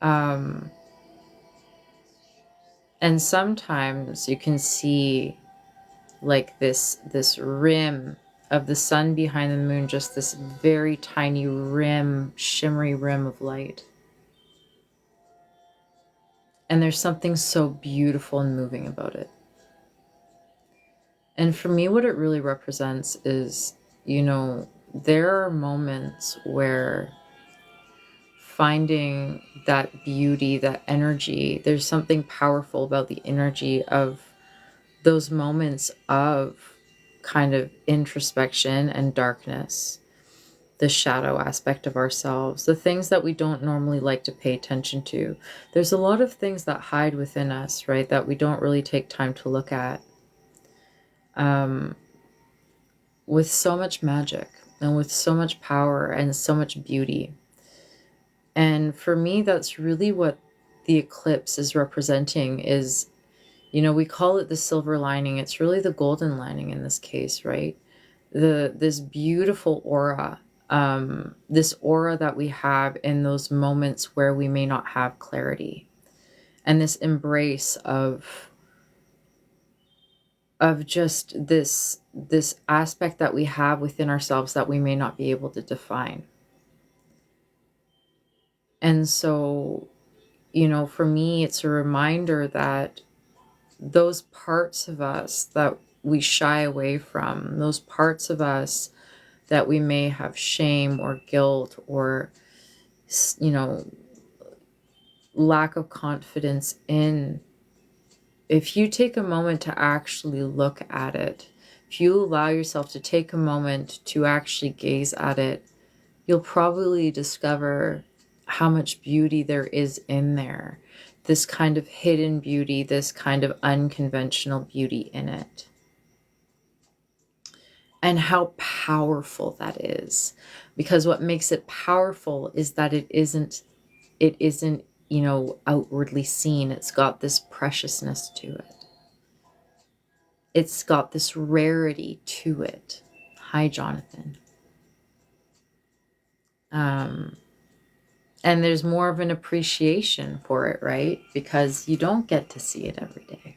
Um, And sometimes you can see like this rim of the sun behind the moon, just this very tiny rim, shimmery rim of light. And there's something so beautiful and moving about it. And for me, what it really represents is, there are moments where finding that beauty, that energy, there's something powerful about the energy of those moments of kind of introspection and darkness, the shadow aspect of ourselves, the things that we don't normally like to pay attention to. There's a lot of things that hide within us, right, that we don't really take time to look at, with so much magic and with so much power and so much beauty. And for me, that's really what the eclipse is representing is, we call it the silver lining. It's really the golden lining in this case, right? This beautiful aura, this aura that we have in those moments where we may not have clarity, and this embrace of just this aspect that we have within ourselves that we may not be able to define. And so, for me, it's a reminder that those parts of us that we shy away from, those parts of us that we may have shame or guilt or, lack of confidence in, if you take a moment to actually look at it, if you allow yourself to take a moment to actually gaze at it, you'll probably discover how much beauty there is in there. This kind of hidden beauty, this kind of unconventional beauty in it. And how powerful that is. Because what makes it powerful is that it isn't, outwardly seen. It's got this preciousness to it. It's got this rarity to it. Hi, Jonathan. And there's more of an appreciation for it, right? Because you don't get to see it every day.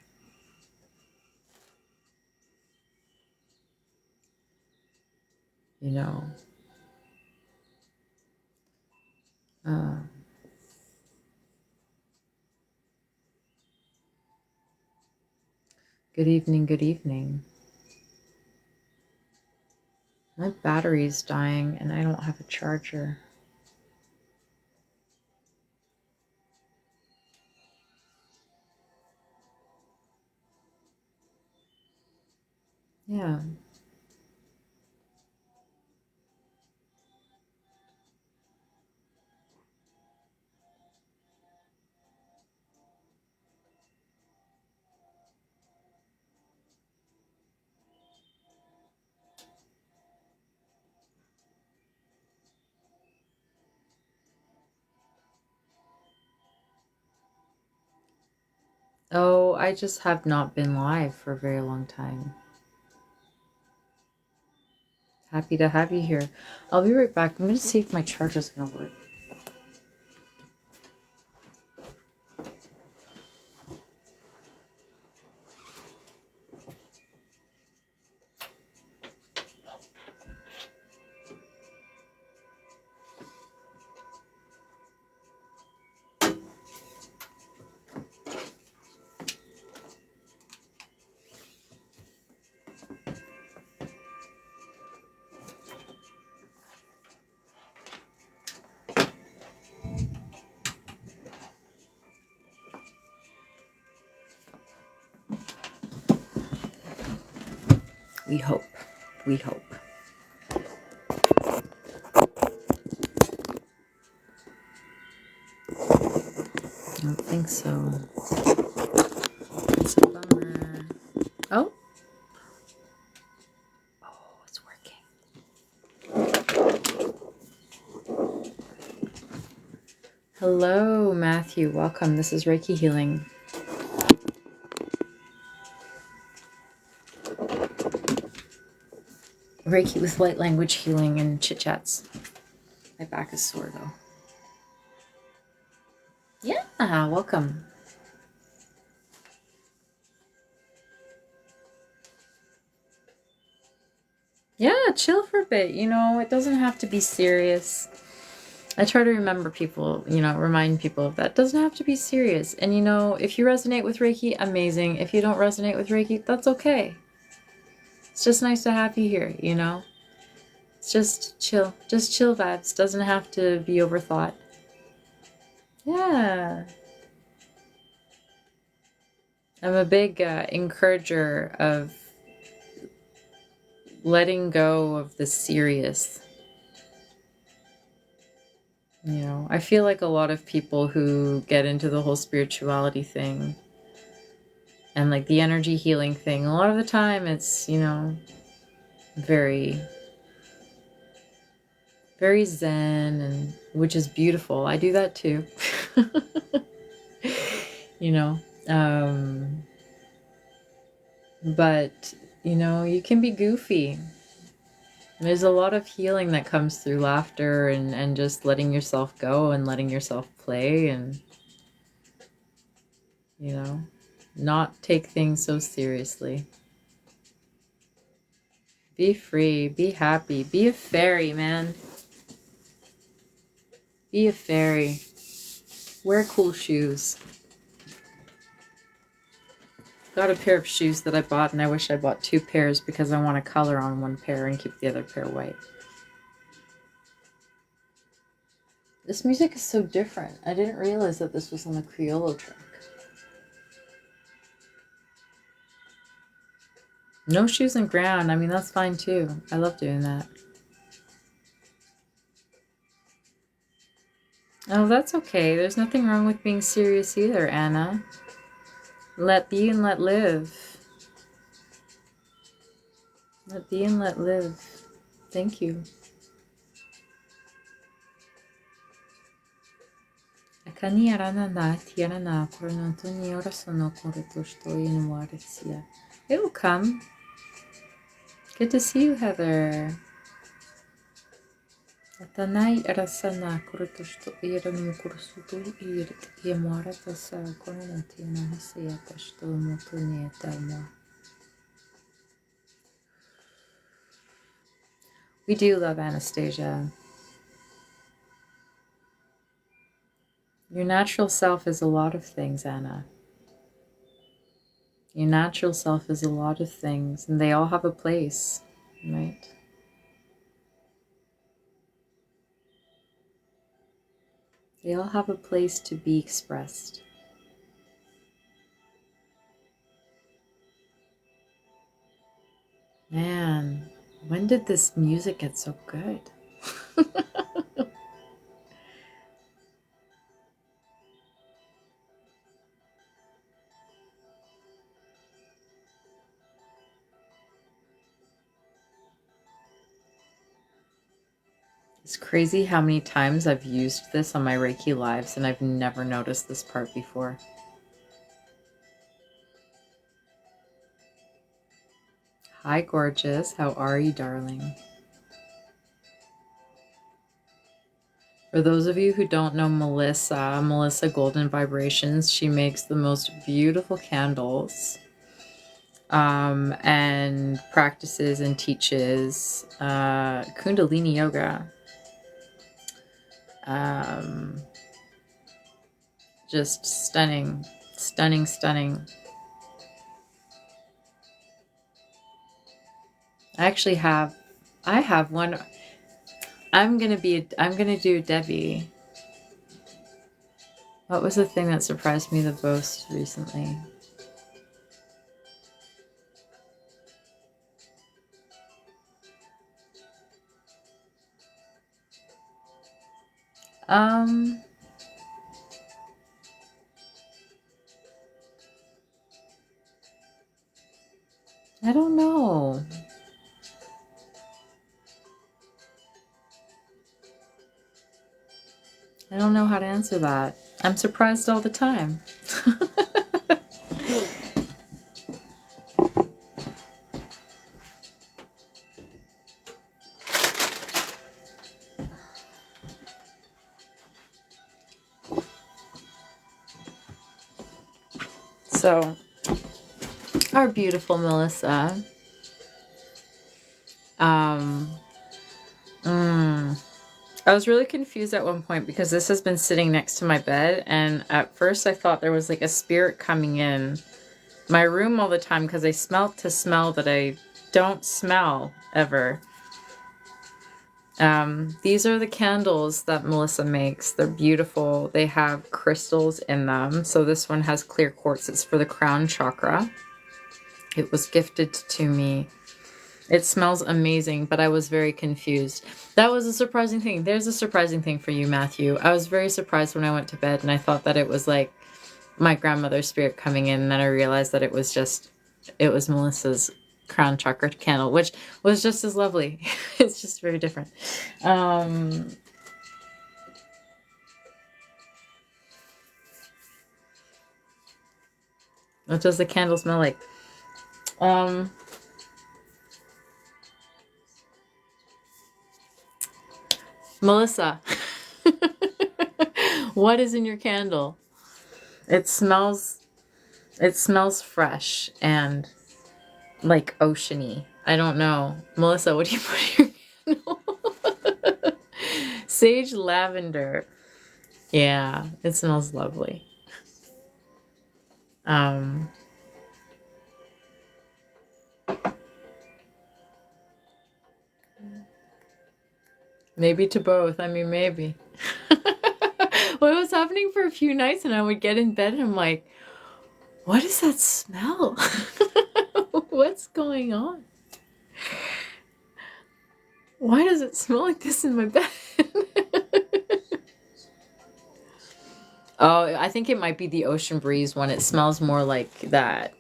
Uh, Good evening, good evening. My battery's dying and I don't have a charger. Yeah. Oh, I just have not been live for a very long time. Happy to have you here. I'll be right back. I'm going to see if my charger's going to work. We hope. We hope. I don't think so. It's a bummer. Oh. Oh, it's working. Hello, Matthew. Welcome. This is Reiki Healing. Reiki with light language healing and chit chats. My back is sore though. Yeah, welcome. chill for a bit. It doesn't have to be serious. I try to remember people, remind people of that. It doesn't have to be serious. And if you resonate with Reiki, amazing. If you don't resonate with Reiki, that's okay. It's just nice to have you here, It's just chill. Just chill vibes. Doesn't have to be overthought. Yeah. I'm a big encourager of letting go of the serious. I feel like a lot of people who get into the whole spirituality thing and like the energy healing thing, a lot of the time it's, very, very zen, and which is beautiful. I do that too. you know, um, but you can be goofy. There's a lot of healing that comes through laughter and just letting yourself go and letting yourself play and, not take things so seriously. Be free, be happy, be a fairy, man. Be a fairy. Wear cool shoes. Got a pair of shoes that I bought, and I wish I bought 2 pairs because I want to color on one pair and keep the other pair white. This music is so different. I didn't realize that this was on the Criollo track. No shoes on ground. I mean, that's fine too. I love doing that. Oh, that's okay. There's nothing wrong with being serious either, Anna. Let be and let live. Let be and let live. Thank you. It will come. Good to see you, Heather. Atanai arasana kurutushto iranu kurusutu irit yamarata sa korantina hasiyatashto mutunietama. We do love Anastasia. Your natural self is a lot of things, Anna. Your natural self is a lot of things, and they all have a place, right? They all have a place to be expressed. Man, when did this music get so good? It's crazy how many times I've used this on my Reiki lives, and I've never noticed this part before. Hi, gorgeous. How are you, darling? For those of you who don't know Melissa Golden Vibrations, she makes the most beautiful candles and practices and teaches Kundalini yoga. Just stunning, stunning, stunning. I have one. I'm gonna do Debbie. What was the thing that surprised me the most recently? I don't know. I don't know how to answer that. I'm surprised all the time. So, our beautiful Melissa Um, mm, I was really confused at one point because this has been sitting next to my bed, and at first I thought there was like a spirit coming in my room all the time because I smelt to smell that I don't smell ever. These are the candles that Melissa makes. They're beautiful. They have crystals in them. So this one has clear quartz. It's for the crown chakra. It was gifted to me. It smells amazing, but I was very confused. That was a surprising thing. There's a surprising thing for you, Matthew. I was very surprised when I went to bed and I thought that it was like my grandmother's spirit coming in, and then I realized that it was Melissa's crown chakra candle, which was just as lovely. It's just very different. What does the candle smell like? Melissa, what is in your candle? It smells fresh and like oceany. I don't know. Melissa, what do you put in your candle? Sage lavender. Yeah, it smells lovely. Maybe to both. I mean, maybe. Well, it was happening for a few nights, and I would get in bed and I'm like, what is that smell? What's going on? Why does it smell like this in my bed? Oh, I think it might be the ocean breeze one. It smells more like that.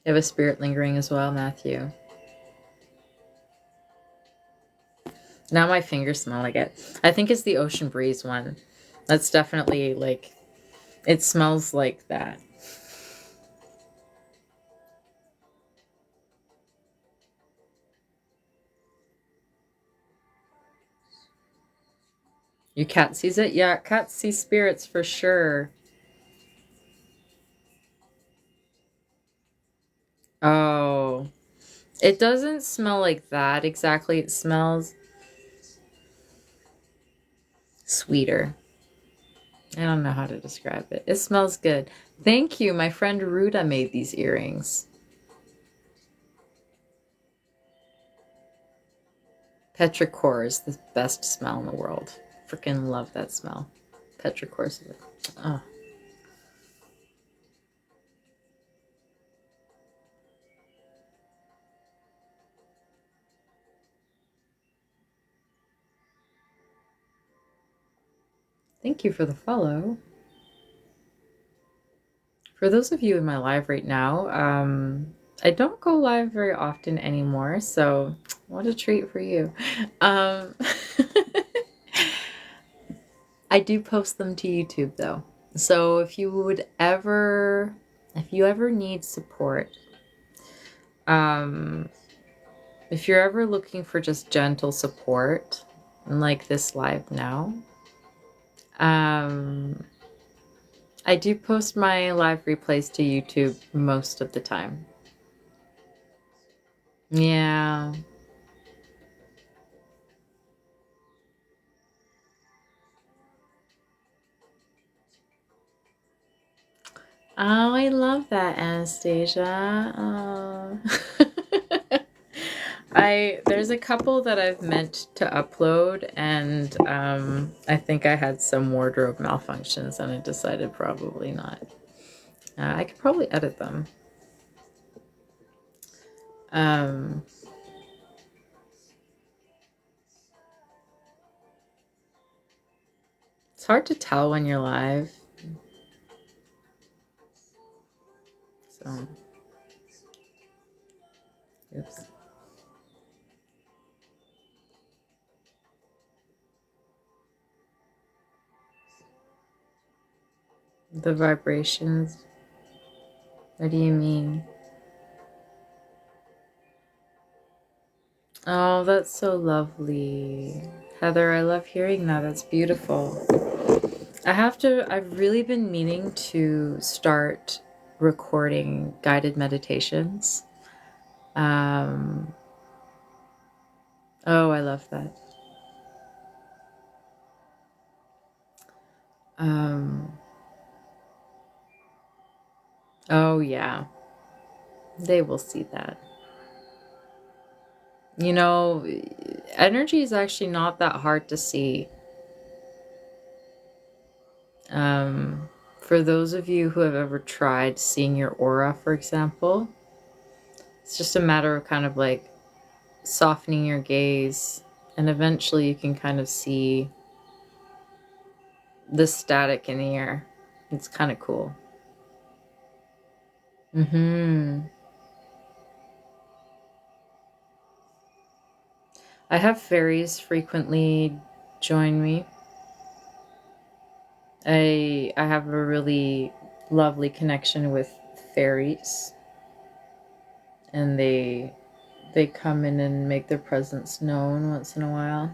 You have a spirit lingering as well, Matthew. Now my fingers smell like it. I think it's the ocean breeze one. That's definitely like, it smells like that. Your cat sees it? Yeah, cats see spirits for sure. Oh, it doesn't smell like that exactly. It smells sweeter. I don't know how to describe it. It smells good. Thank you. My friend Ruda made these earrings. Petrichor is the best smell in the world. Freaking love that smell. Petrichor is like, oh. Thank you for the follow. For those of you in my live right now, I don't go live very often anymore, so what a treat for you. Um, I do post them to YouTube though. So if you ever need support, if you're ever looking for just gentle support, like this live now, I do post my live replays to YouTube most of the time. Yeah. Oh, I love that, Anastasia. Oh. There's a couple that I've meant to upload, and I think I had some wardrobe malfunctions, and I decided probably not. I could probably edit them. It's hard to tell when you're live. So, oops. The vibrations. What do you mean? Oh, that's so lovely. Heather, I love hearing that. That's beautiful. I've really been meaning to start recording guided meditations. Um, oh, I love that. Um, oh, yeah, they will see that. You know, energy is actually not that hard to see. Um, for those of you who have ever tried seeing your aura, for example, it's just a matter of kind of like softening your gaze, and eventually you can kind of see the static in the air. It's kind of cool. Mm-hmm. I have fairies frequently join me. I have a really lovely connection with fairies, and they come in and make their presence known once in a while.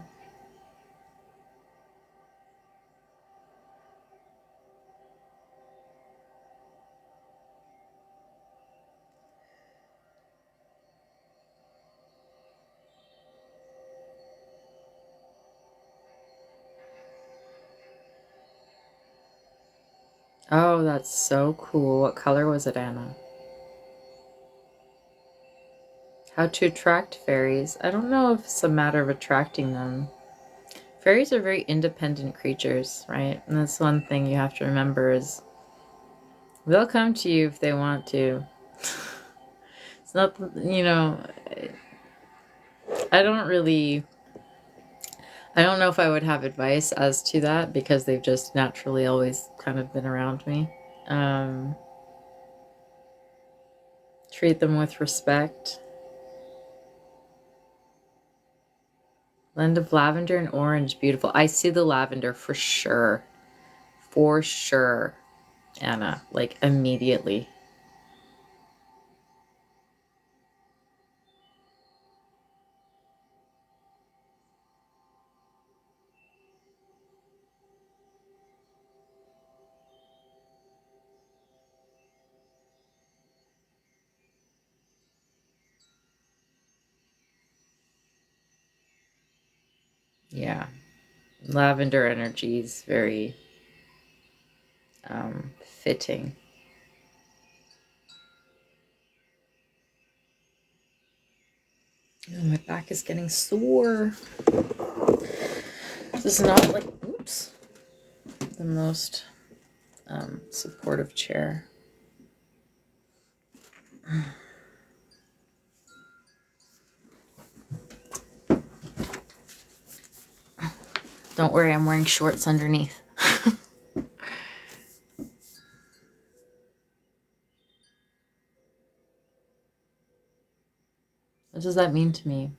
Oh, that's so cool. What color was it, Anna? How to attract fairies. I don't know if it's a matter of attracting them. Fairies are very independent creatures, right? And that's one thing you have to remember is they'll come to you if they want to. It's not, I don't really, I don't know if I would have advice as to that because they've just naturally always kind of been around me. Um, Treat them with respect. Blend of lavender and orange, beautiful. I see the lavender for sure. For sure, Anna, like immediately. Yeah. Lavender energy is very fitting. Oh, my back is getting sore. This is not like, oops, the most supportive chair. Don't worry, I'm wearing shorts underneath. What does that mean to me?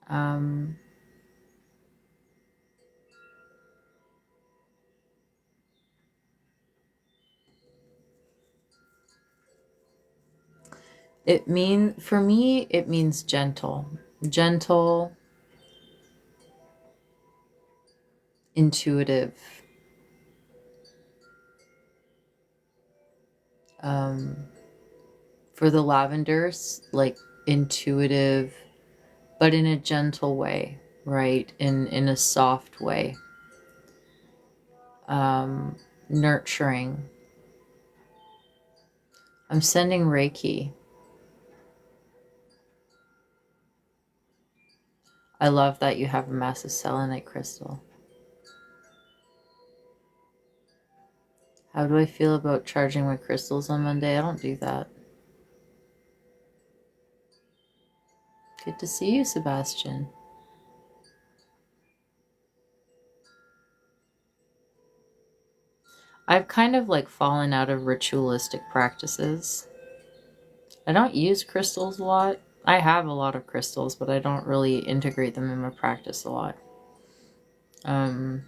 Um, for me, it means gentle. Gentle, intuitive. Um, for the lavenders, like intuitive, but in a gentle way, right? In a soft way. Nurturing. I'm sending Reiki. I love that you have a massive selenite crystal. How do I feel about charging my crystals on Monday? I don't do that. Good to see you, Sebastian. I've kind of like fallen out of ritualistic practices. I don't use crystals a lot. I have a lot of crystals, but I don't really integrate them in my practice a lot. Um,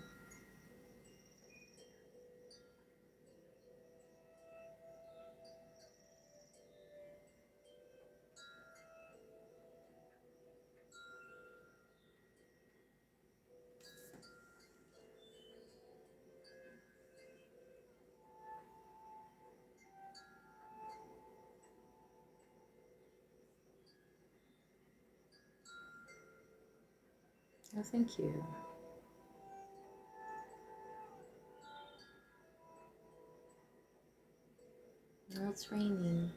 Oh, thank you. Oh, it's raining.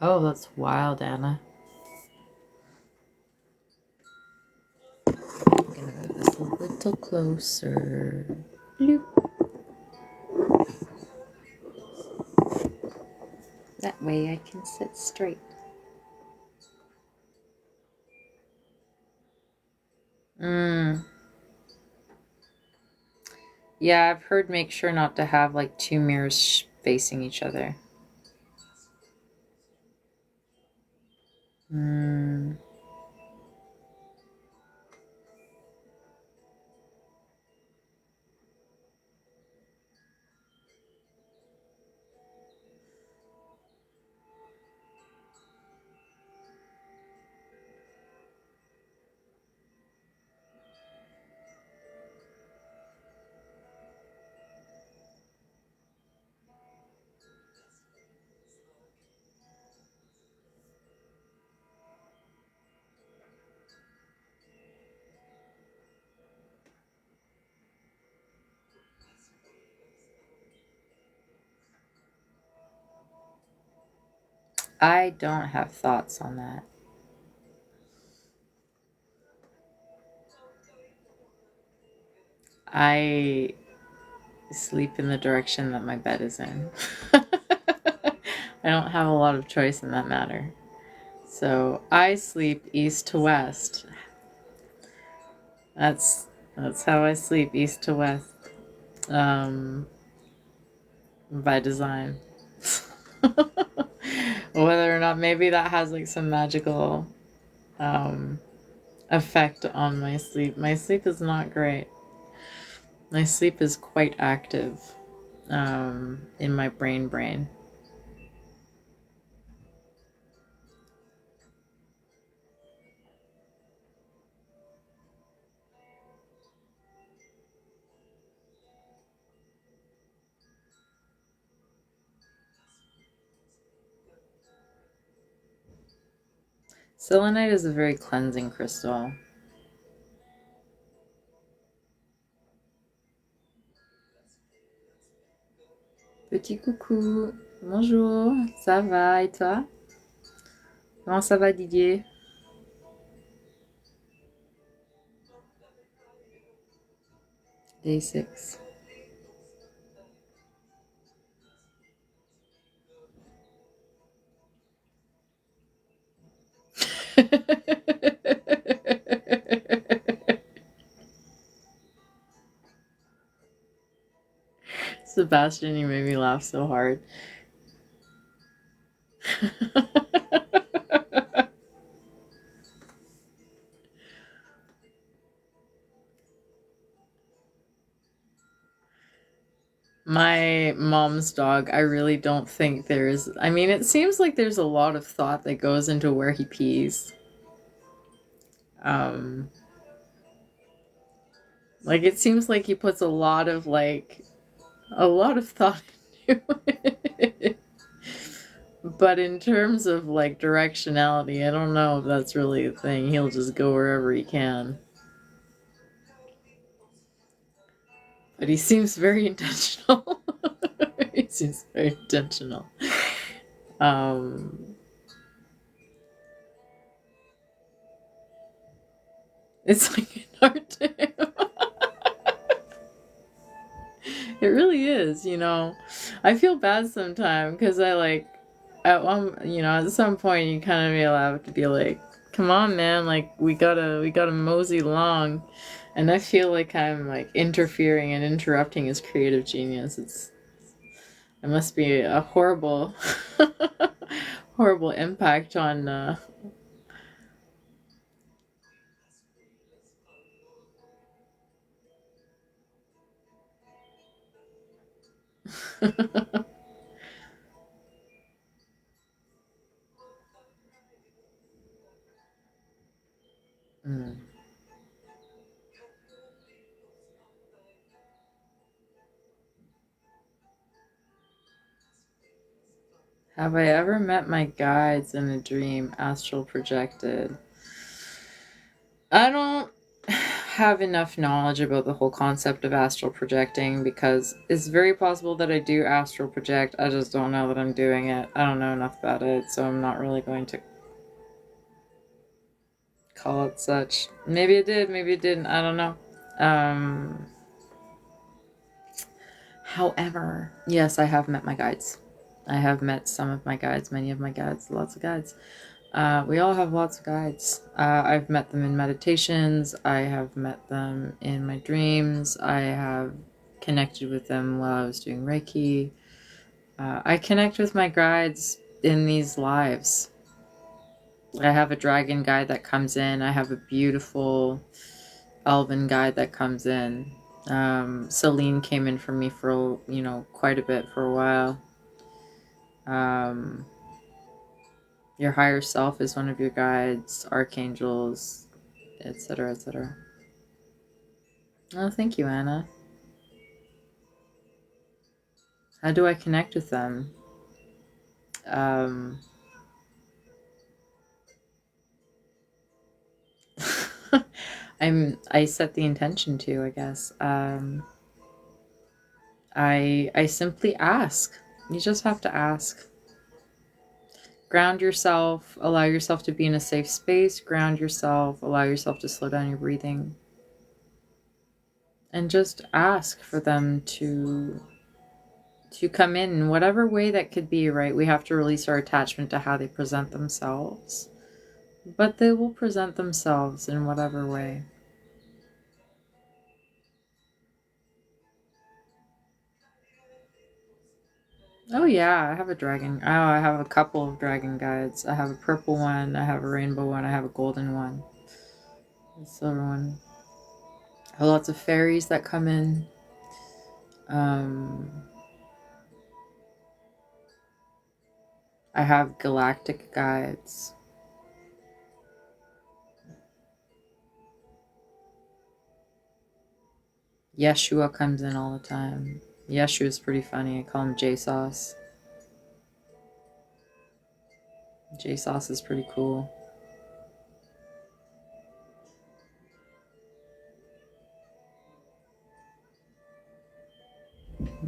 Oh, that's wild, Anna. I'm gonna move this a little closer. Bloop. That way I can sit straight. Yeah, I've heard make sure not to have like two mirrors facing each other. I don't have thoughts on that. I sleep in the direction that my bed is in. I don't have a lot of choice in that matter. So I sleep east to west. That's that's how I sleep, east to west. Um, by design. Whether or not maybe that has like some magical um, effect on my sleep. My sleep is not great. My sleep is quite active in my brain. Selenite is a very cleansing crystal. Petit coucou, bonjour, ça va et toi? Comment ça va Didier? Day 6. Sebastian, you made me laugh so hard. My mom's dog, I really don't think there's. I mean, it seems like there's a lot of thought that goes into where he pees. Um, like it seems like he puts a lot of thought into it. But in terms of like directionality, I don't know if that's really a thing. He'll just go wherever he can. But he seems very intentional. He seems very intentional. Um, it's like an art to him. It really is, you know. I feel bad sometimes because I like at one, you know, at some point you kind of be allowed to be like, "Come on, man! Like we gotta mosey along," and I feel like I'm like interfering and interrupting his creative genius. It must be a horrible, horrible impact on. Mm. Have I ever met my guides in a dream, astral projected? I don't have enough knowledge about the whole concept of astral projecting because it's very possible that I do astral project. I just don't know that I'm doing it. I don't know enough about it, so I'm not really going to call it such. Maybe it did, maybe it didn't. I don't know. Um, However, yes, I have met my guides. I have met some of my guides, many of my guides, lots of guides. We all have lots of guides. I've met them in meditations. I have met them in my dreams. I have connected with them while I was doing Reiki. I connect with my guides in these lives. I have a dragon guide that comes in. I have a beautiful elven guide that comes in. Celine came in for me for, quite a bit for a while. Um, your higher self is one of your guides, archangels, etc., etc. Oh, thank you, Anna. How do I connect with them? Um, I set the intention to, I guess. I simply ask. You just have to ask. Ground yourself, allow yourself to be in a safe space, ground yourself, allow yourself to slow down your breathing, and just ask for them to come in whatever way that could be, right? We have to release our attachment to how they present themselves, but they will present themselves in whatever way. Oh yeah, I have a dragon. Oh, I have a couple of dragon guides. I have a purple one, I have a rainbow one, I have a golden one, a silver one. I have lots of fairies that come in. Um, I have galactic guides. Yeshua comes in all the time. Yeshua's pretty funny. I call him J Sauce. J Sauce is pretty cool.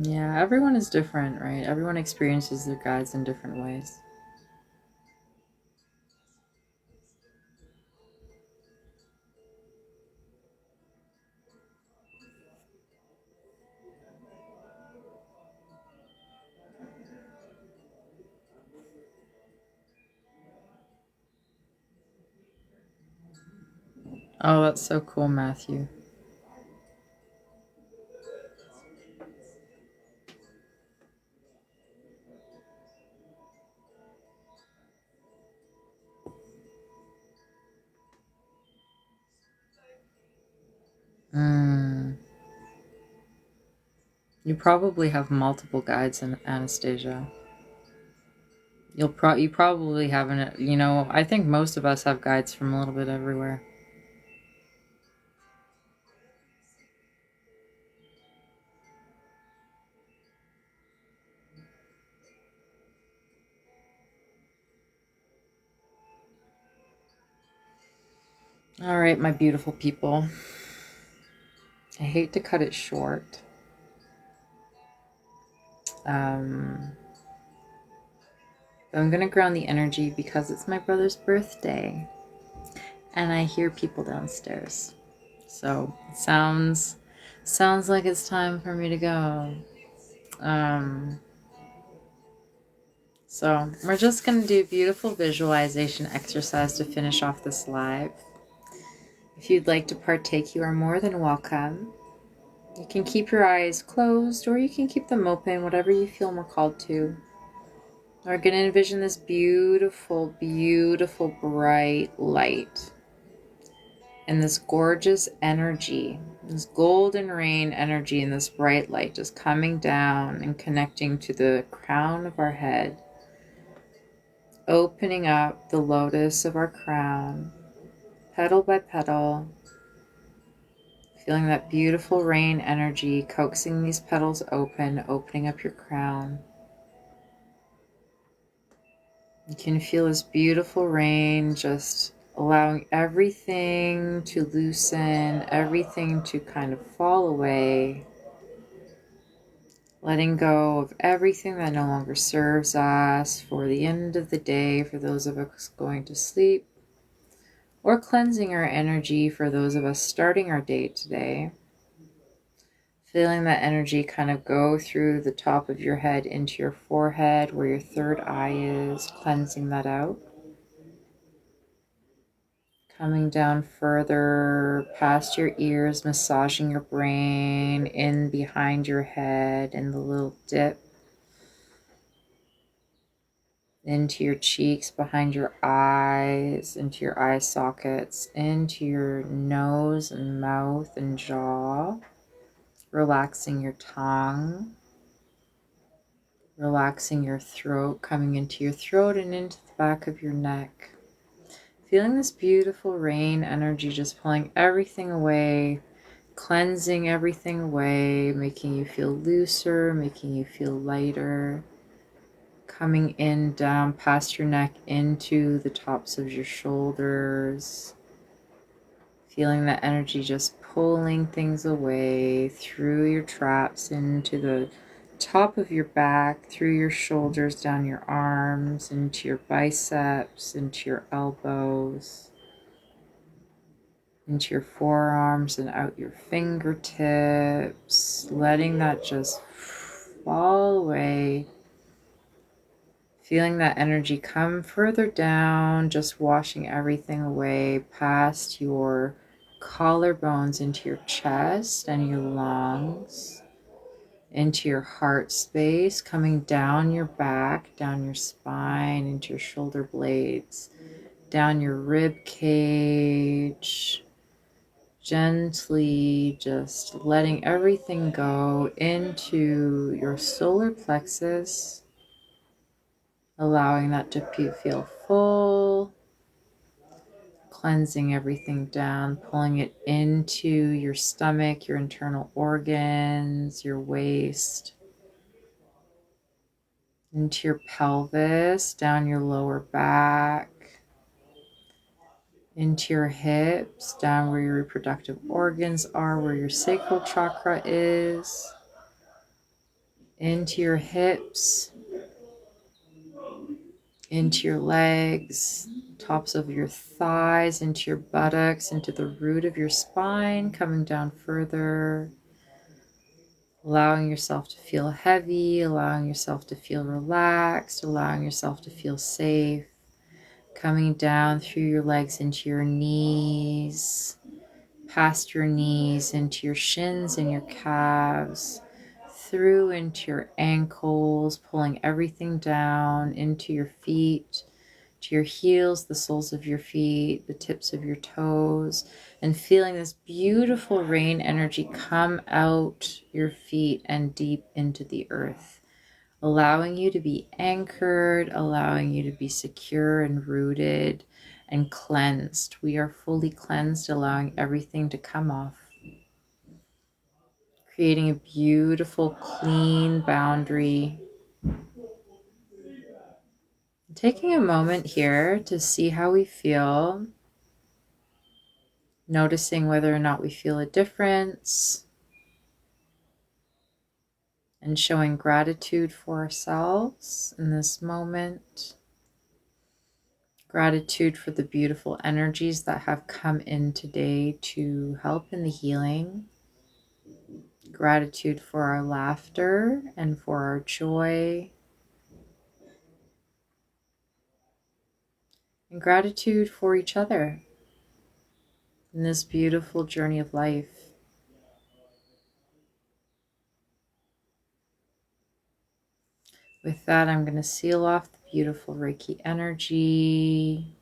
Yeah, everyone is different, right? Everyone experiences their guides in different ways. Oh, that's so cool, Matthew. Mm. You probably have multiple guides in Anastasia. You probably have an, I think most of us have guides from a little bit everywhere. All right, my beautiful people. I hate to cut it short. Um, but I'm gonna ground the energy because it's my brother's birthday, and I hear people downstairs. So it sounds like it's time for me to go. Um, so we're just gonna do a beautiful visualization exercise to finish off this live. If you'd like to partake, you are more than welcome. You can keep your eyes closed or you can keep them open, whatever you feel more called to. We're going to envision this beautiful, beautiful bright light. And this gorgeous energy, this golden rain energy and this bright light just coming down and connecting to the crown of our head, opening up the lotus of our crown, petal by petal, feeling that beautiful rain energy coaxing these petals open, opening up your crown. You can feel this beautiful rain just allowing everything to loosen, everything to kind of fall away, letting go of everything that no longer serves us for the end of the day, for those of us going to sleep, or cleansing our energy for those of us starting our day today. Feeling that energy kind of go through the top of your head into your forehead where your third eye is, cleansing that out. Coming down further past your ears, massaging your brain in behind your head in the little dip. Into your cheeks, behind your eyes, into your eye sockets, into your nose and mouth and jaw. Relaxing your tongue. Relaxing your throat, coming into your throat and into the back of your neck. Feeling this beautiful rain energy just pulling everything away, cleansing everything away, making you feel looser, making you feel lighter. Coming in down past your neck into the tops of your shoulders. Feeling that energy just pulling things away through your traps into the top of your back, through your shoulders, down your arms, into your biceps, into your elbows, into your forearms and out your fingertips, letting that just fall away. Feeling that energy come further down, just washing everything away past your collarbones into your chest and your lungs, into your heart space, coming down your back, down your spine, into your shoulder blades, down your rib cage, gently just letting everything go into your solar plexus, allowing that to feel full, cleansing everything down, pulling it into your stomach, your internal organs, your waist, into your pelvis, down your lower back, into your hips, down where your reproductive organs are, where your sacral chakra is, into your hips, into your legs, tops of your thighs, into your buttocks, into the root of your spine, coming down further, allowing yourself to feel heavy, allowing yourself to feel relaxed, allowing yourself to feel safe, coming down through your legs into your knees, past your knees, into your shins and your calves, through into your ankles, pulling everything down into your feet, to your heels, the soles of your feet, the tips of your toes, and feeling this beautiful rain energy come out your feet and deep into the earth, allowing you to be anchored, allowing you to be secure and rooted and cleansed. We are fully cleansed, allowing everything to come off, creating a beautiful, clean boundary. Taking a moment here to see how we feel, noticing whether or not we feel a difference, and showing gratitude for ourselves in this moment. Gratitude for the beautiful energies that have come in today to help in the healing. Gratitude for our laughter and for our joy. And gratitude for each other in this beautiful journey of life. With that, I'm going to seal off the beautiful Reiki energy,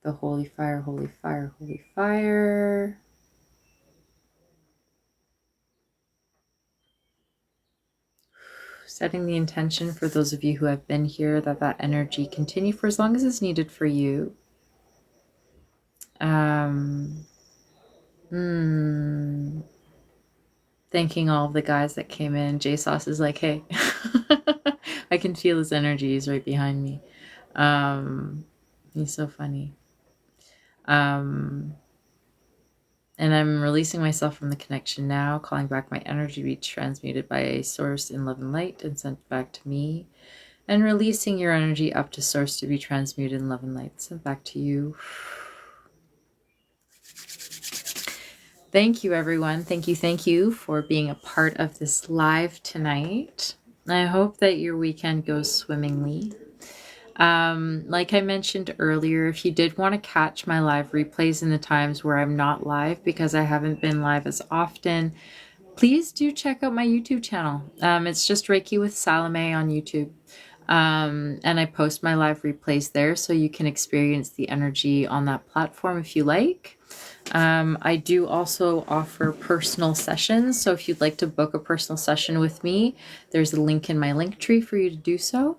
the holy fire, holy fire, holy fire. Setting the intention for those of you who have been here that that energy continue for as long as is needed for you. Thanking all of the guys that came in. JSauce is like, hey, I can feel his energy. He's right behind me. He's so funny. And I'm releasing myself from the connection now, calling back my energy to be transmuted by a source in love and light and sent back to me. And releasing your energy up to source to be transmuted in love and light, sent back to you. Thank you, everyone. Thank you for being a part of this live tonight. I hope that your weekend goes swimmingly. Like I mentioned earlier, if you did want to catch my live replays in the times where I'm not live, because I haven't been live as often, please do check out my YouTube channel. It's just Reiki with Salome on YouTube. And I post my live replays there so you can experience the energy on that platform if you like. I do also offer personal sessions. So if you'd like to book a personal session with me, there's a link in my link tree for you to do so.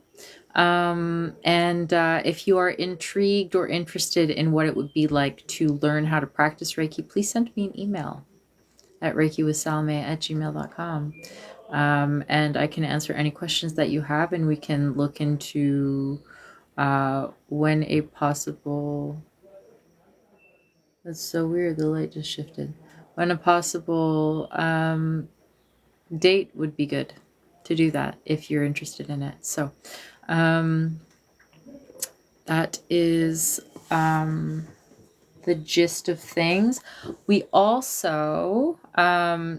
If you are intrigued or interested in what it would be like to learn how to practice Reiki, please send me an email at reikiwithsalome@gmail.com. And I can answer any questions that you have, and we can look into when a possible... That's so weird, the light just shifted. When a possible date would be good to do that if you're interested in it. So that is the gist of things. We also,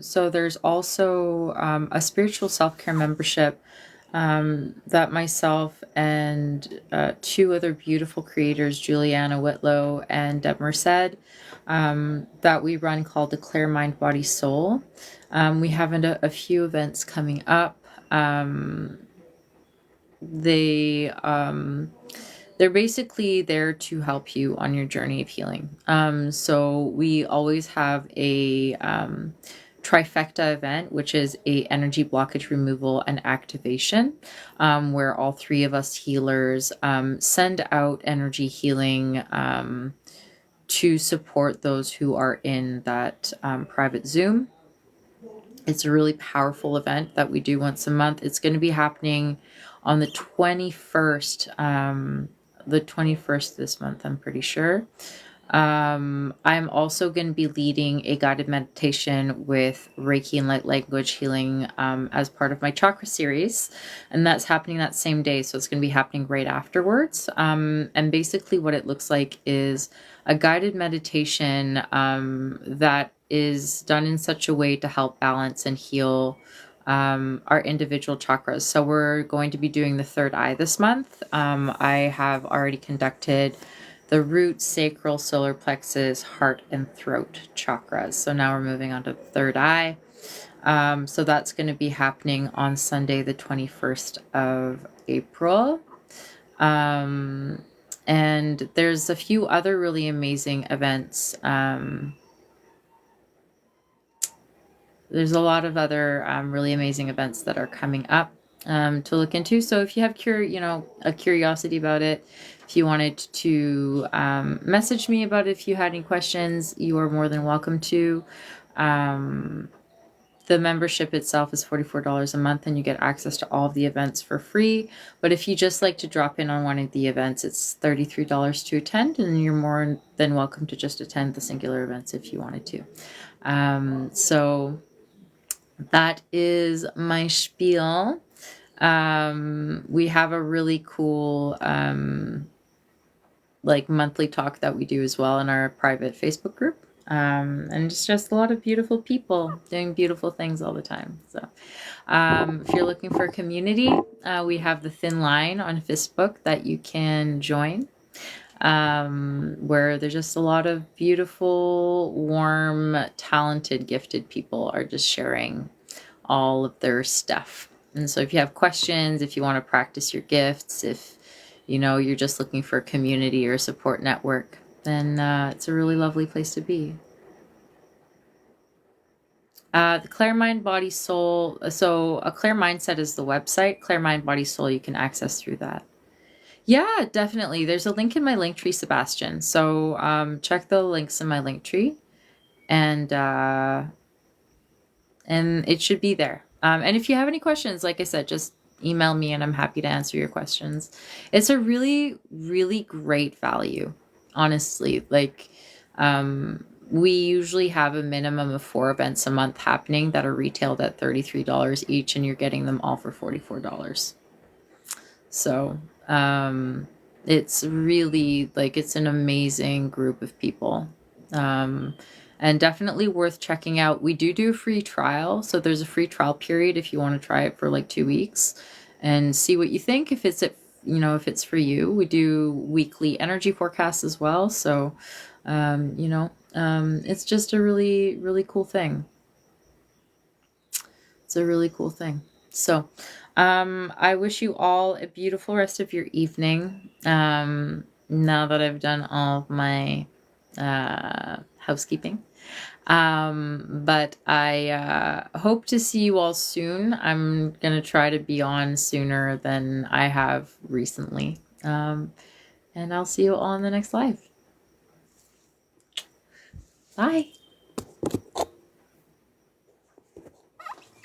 so there's also a spiritual self-care membership that myself and two other beautiful creators, Juliana Whitlow and Deb Merced, that we run called Declare Mind, Body, Soul. We have a few events coming up. They're basically there to help you on your journey of healing. So we always have a trifecta event, which is a energy blockage removal and activation, where all three of us healers send out energy healing to support those who are in that private Zoom. It's a really powerful event that we do once a month. It's going to be happening on the 21st, this month, I'm pretty sure. I'm also going to be leading a guided meditation with Reiki and light language healing as part of my chakra series, and that's happening that same day. So it's going to be happening right afterwards. And basically what it looks like is a guided meditation that is done in such a way to help balance and heal our individual chakras. So we're going to be doing the third eye this month. I have already conducted the root, sacral, solar plexus, heart, and throat chakras. So now we're moving on to the third eye. So that's going to be happening on Sunday, the 21st of April. And there's a few other really amazing events. There's a lot of other really amazing events that are coming up to look into. So if you have a curiosity about it, if you wanted to message me about it, if you had any questions, you are more than welcome to. The membership itself is $44 a month, and you get access to all of the events for free. But if you just like to drop in on one of the events, it's $33 to attend, and you're more than welcome to just attend the singular events if you wanted to. So that is my spiel. We have a really cool monthly talk that we do as well in our private Facebook group. And it's just a lot of beautiful people doing beautiful things all the time. So if you're looking for a community, we have the Thin Line on Facebook that you can join, where there's just a lot of beautiful, warm, talented, gifted people are just sharing all of their stuff. And so if you have questions, if you want to practice your gifts, if you're just looking for a community or a support network, then it's a really lovely place to be. The Claire Mind Body Soul. So a Claire Mindset is the website. Claire Mind Body Soul, you can access through that. Yeah, definitely. There's a link in my link tree, Sebastian. So check the links in my link tree, and it should be there. And if you have any questions, like I said, just email me, and I'm happy to answer your questions. It's a really, really great value, honestly. Like, we usually have a minimum of 4 events a month happening that are retailed at $33 each, and you're getting them all for $44. So, it's really like it's an amazing group of people. And definitely worth checking out. We do a free trial. So there's a free trial period if you want to try it for like 2 weeks and see what you think. If it's if it's for you. We do weekly energy forecasts as well. So, it's just a really, really cool thing. It's a really cool thing. So, I wish you all a beautiful rest of your evening. Now that I've done all of my housekeeping. But I hope to see you all soon. I'm going to try to be on sooner than I have recently. And I'll see you all in the next live. Bye.